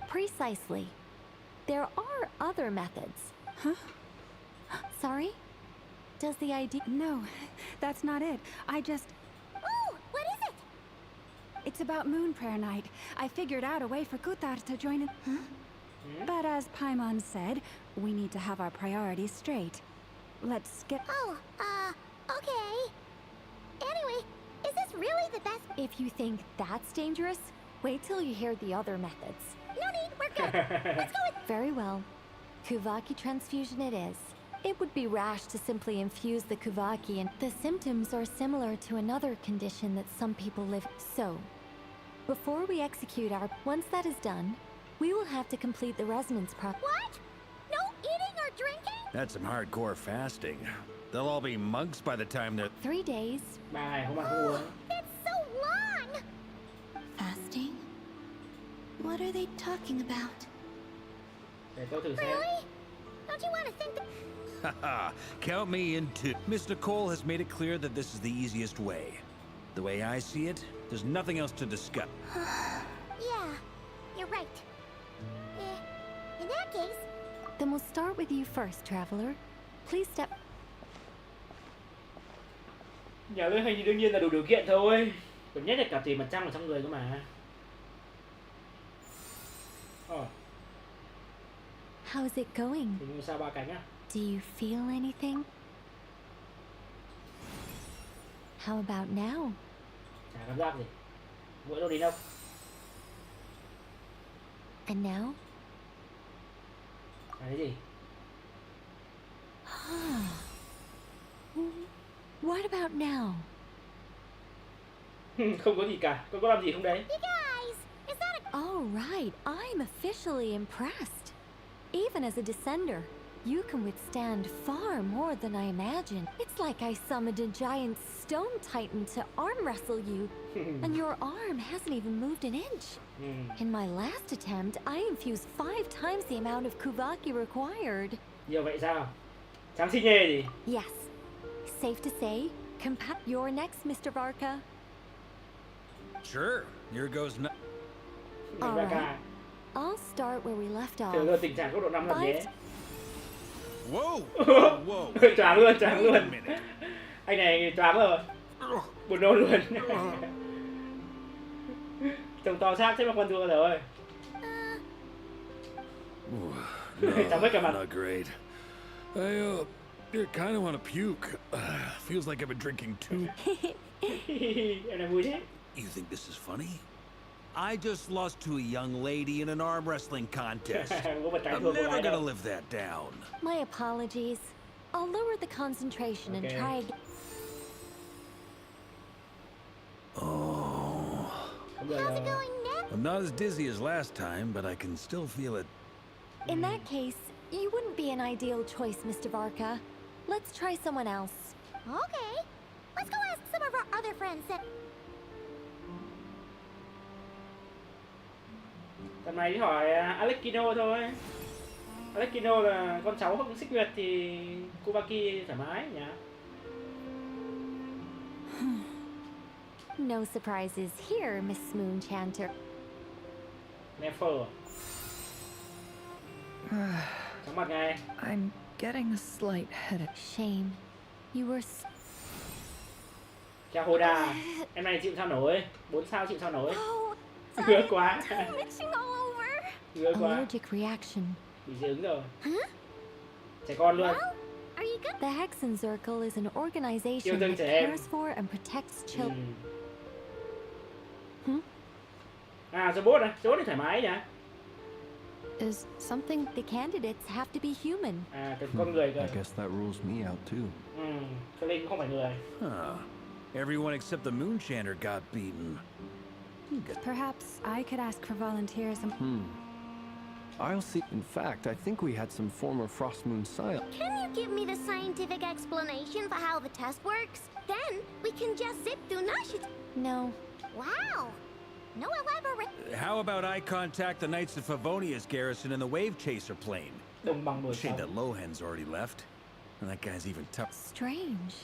Precisely. There are other methods. Huh? Sorry? Does the idea... No, that's not it. I just... Ooh, what is it? It's about Moon Prayer Night. I figured out a way for Kutar to join in. Huh? But as Paimon said, we need to have our priorities straight. Let's get... Oh, okay. Anyway, is this really the best? If you think that's dangerous, wait till you hear the other methods. No need, we're good. Let's go with... Very well. Kuvaki transfusion it is. It would be rash to simply infuse the Kuvaki, and the symptoms are similar to another condition that some people live. So, before we execute our... Once that is done, we will have to complete the resonance process. What? No eating or drinking? That's some hardcore fasting. They'll all be monks by the time they're... 3 days. It's so long! Fasting? What are they talking about? Really? Don't you want to think that... Haha, count me in too. Miss Nicole has made it clear that this is the easiest way. The way I see it, there's nothing else to discuss. Yeah, you're right. In that case... Then we'll start with you first, Traveler. Please step... Nhà lưới hình thì đương nhiên là đủ điều kiện thôi. Còn nhất là cả tiền 100 ở trong người cơ mà. How's it going? Hình như sao 3 cánh á? Do you feel anything? How about now? Chả cảm giác gì. Mũi đâu đi đâu. And now? Là cái gì? What about now? Không có gì cả. Con có làm gì không đấy? You guys, is that a... All right, I'm officially impressed. Even as a descender, you can withstand far more than I imagined. It's like I summoned a giant stone titan to arm wrestle you, and your arm hasn't even moved an inch. In my last attempt, I infused 5 times the amount of Kuvaki required. Nhiều vậy sao? Chám xi nhê gì? Yes. Safe to say, you're next, Mr. Varka. Sure, here goes no... All right. I'll start where we left off. Thường là tình trạng cấp độ 5 là gì ấy? Whoa! Whoa! Choáng luôn. Anh này choáng rồi. Buồn nôn luôn. Trông to xác chắc là con thua rồi. Chóng hết cả mặt. Not great. I kind of want to puke. Feels like I've been drinking too. Em này vui thế. You think this is funny? I just lost to a young lady in an arm wrestling contest. I'm never gonna live that down. My apologies. I'll lower the concentration and try again. Oh. How's it going now? I'm not as dizzy as last time, but I can still feel it. In that case, you wouldn't be an ideal choice, Mr. Varka. Let's try someone else. Okay. Let's go ask some of our other friends that... Tầm này đi hỏi Alekino thôi. Alekino là con cháu xích nguyệt thì Kuvaki thoải mái nhỉ? No surprises here, Miss Moonchanter. Never. Chóng mặt ngay. I'm getting a slight headache. Shame. You were... Chào Hoda. Em này chịu sao nổi? 4 sao chịu sao nổi? Ngứa quá. Ngứa quá. Allergic reaction. Bị dị ứng rồi. Trẻ con luôn. The Hexen Circle is an organization that cares for and protects children. À, robot à? Robot thì thoải mái nhỉ? Is something the candidates have to be human. À, từ con người cơ. I guess that rules me out too. Cho nên cũng không phải người. Everyone except the Moonchanter got beaten. Perhaps I could ask for volunteers. I'll see. In fact, I think we had some former Frostmoon science. Can you give me the scientific explanation for how the test works? Then we can just zip through Nashit. No. Wow. No elaborate. How about I contact the Knights of Favonia's garrison in the Wave Chaser plane? Shame that Lohan's already left. And that guy's even tough. Strange.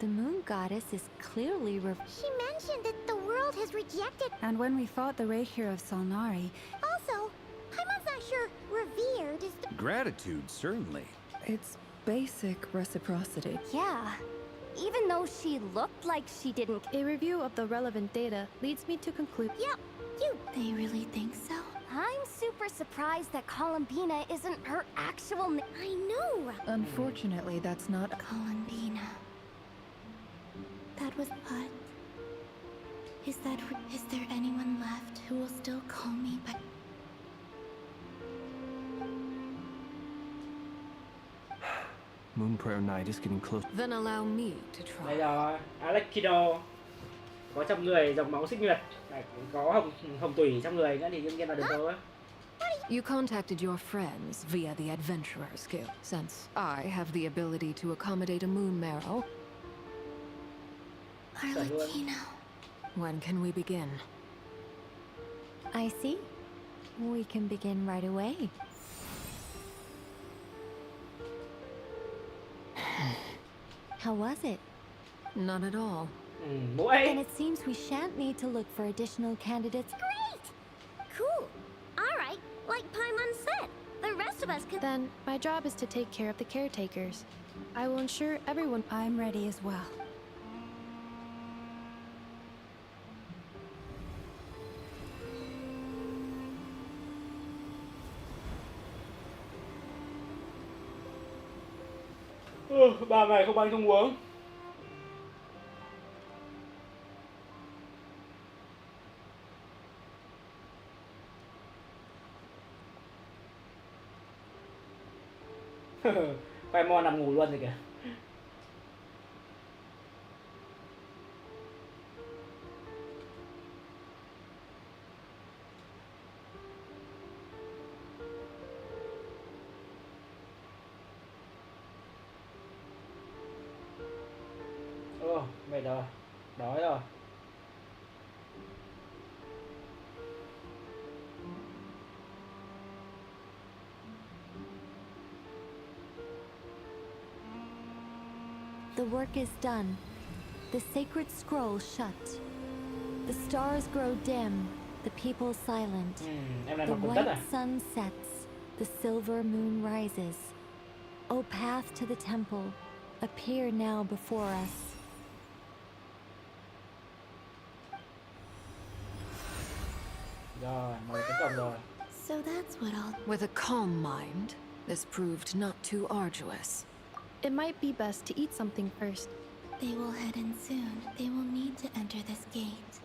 The moon goddess is clearly She mentioned that the world has rejected. And when we fought the Rapier of Solnari, Also, I'm not sure revered is the. Gratitude, certainly. It's basic reciprocity. Yeah. Even though she looked like she didn't. A review of the relevant data leads me to conclude. Yep, you. They really think so? I'm super surprised that Columbina isn't her actual name. I know. Unfortunately, that's not Columbina. That was what? Is there anyone left who will still call me by... Moon Prayer Night is getting close. Then allow me to try. Đây rồi, Alekino có trong người dòng máu xích nguyệt, lại có hồng tủy trong người nữa thì đương nhiên là được rồi. You contacted your friends via the adventurer skill. Since I have the ability to accommodate a moon marrow, Arlecchino. when can we begin? I see. We can begin right away. How was it? Not at all. Then it seems we shan't need to look for additional candidates. Great! Cool. All right, like Paimon said, the rest of us can. Then my job is to take care of the caretakers. I will ensure everyone. I'm ready as well. Ba ngày không ăn không uống. Paimon nằm ngủ luôn rồi kìa. Mệt rồi, đói rồi. The work is done. The sacred scroll shut. The stars grow dim. The people silent. The white sun sets. The silver moon rises. O path to the temple, appear now before us. Rồi, mời tới cổng rồi. So that's what I'll... With a calm mind, this proved not too arduous. It might be best to eat something first. They will head in soon. They will need to enter this gate.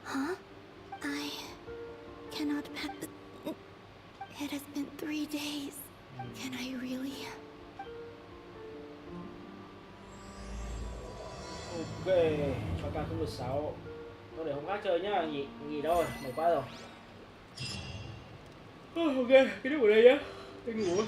Huh? I cannot pack the... It has been 3 days. Can I really... Ok, cho ca không 16. Thôi để hôm khác chơi nhá, nghỉ đâu rồi, mệt quá rồi. Ok, cái đứa ở đây nhá, đi ngủ.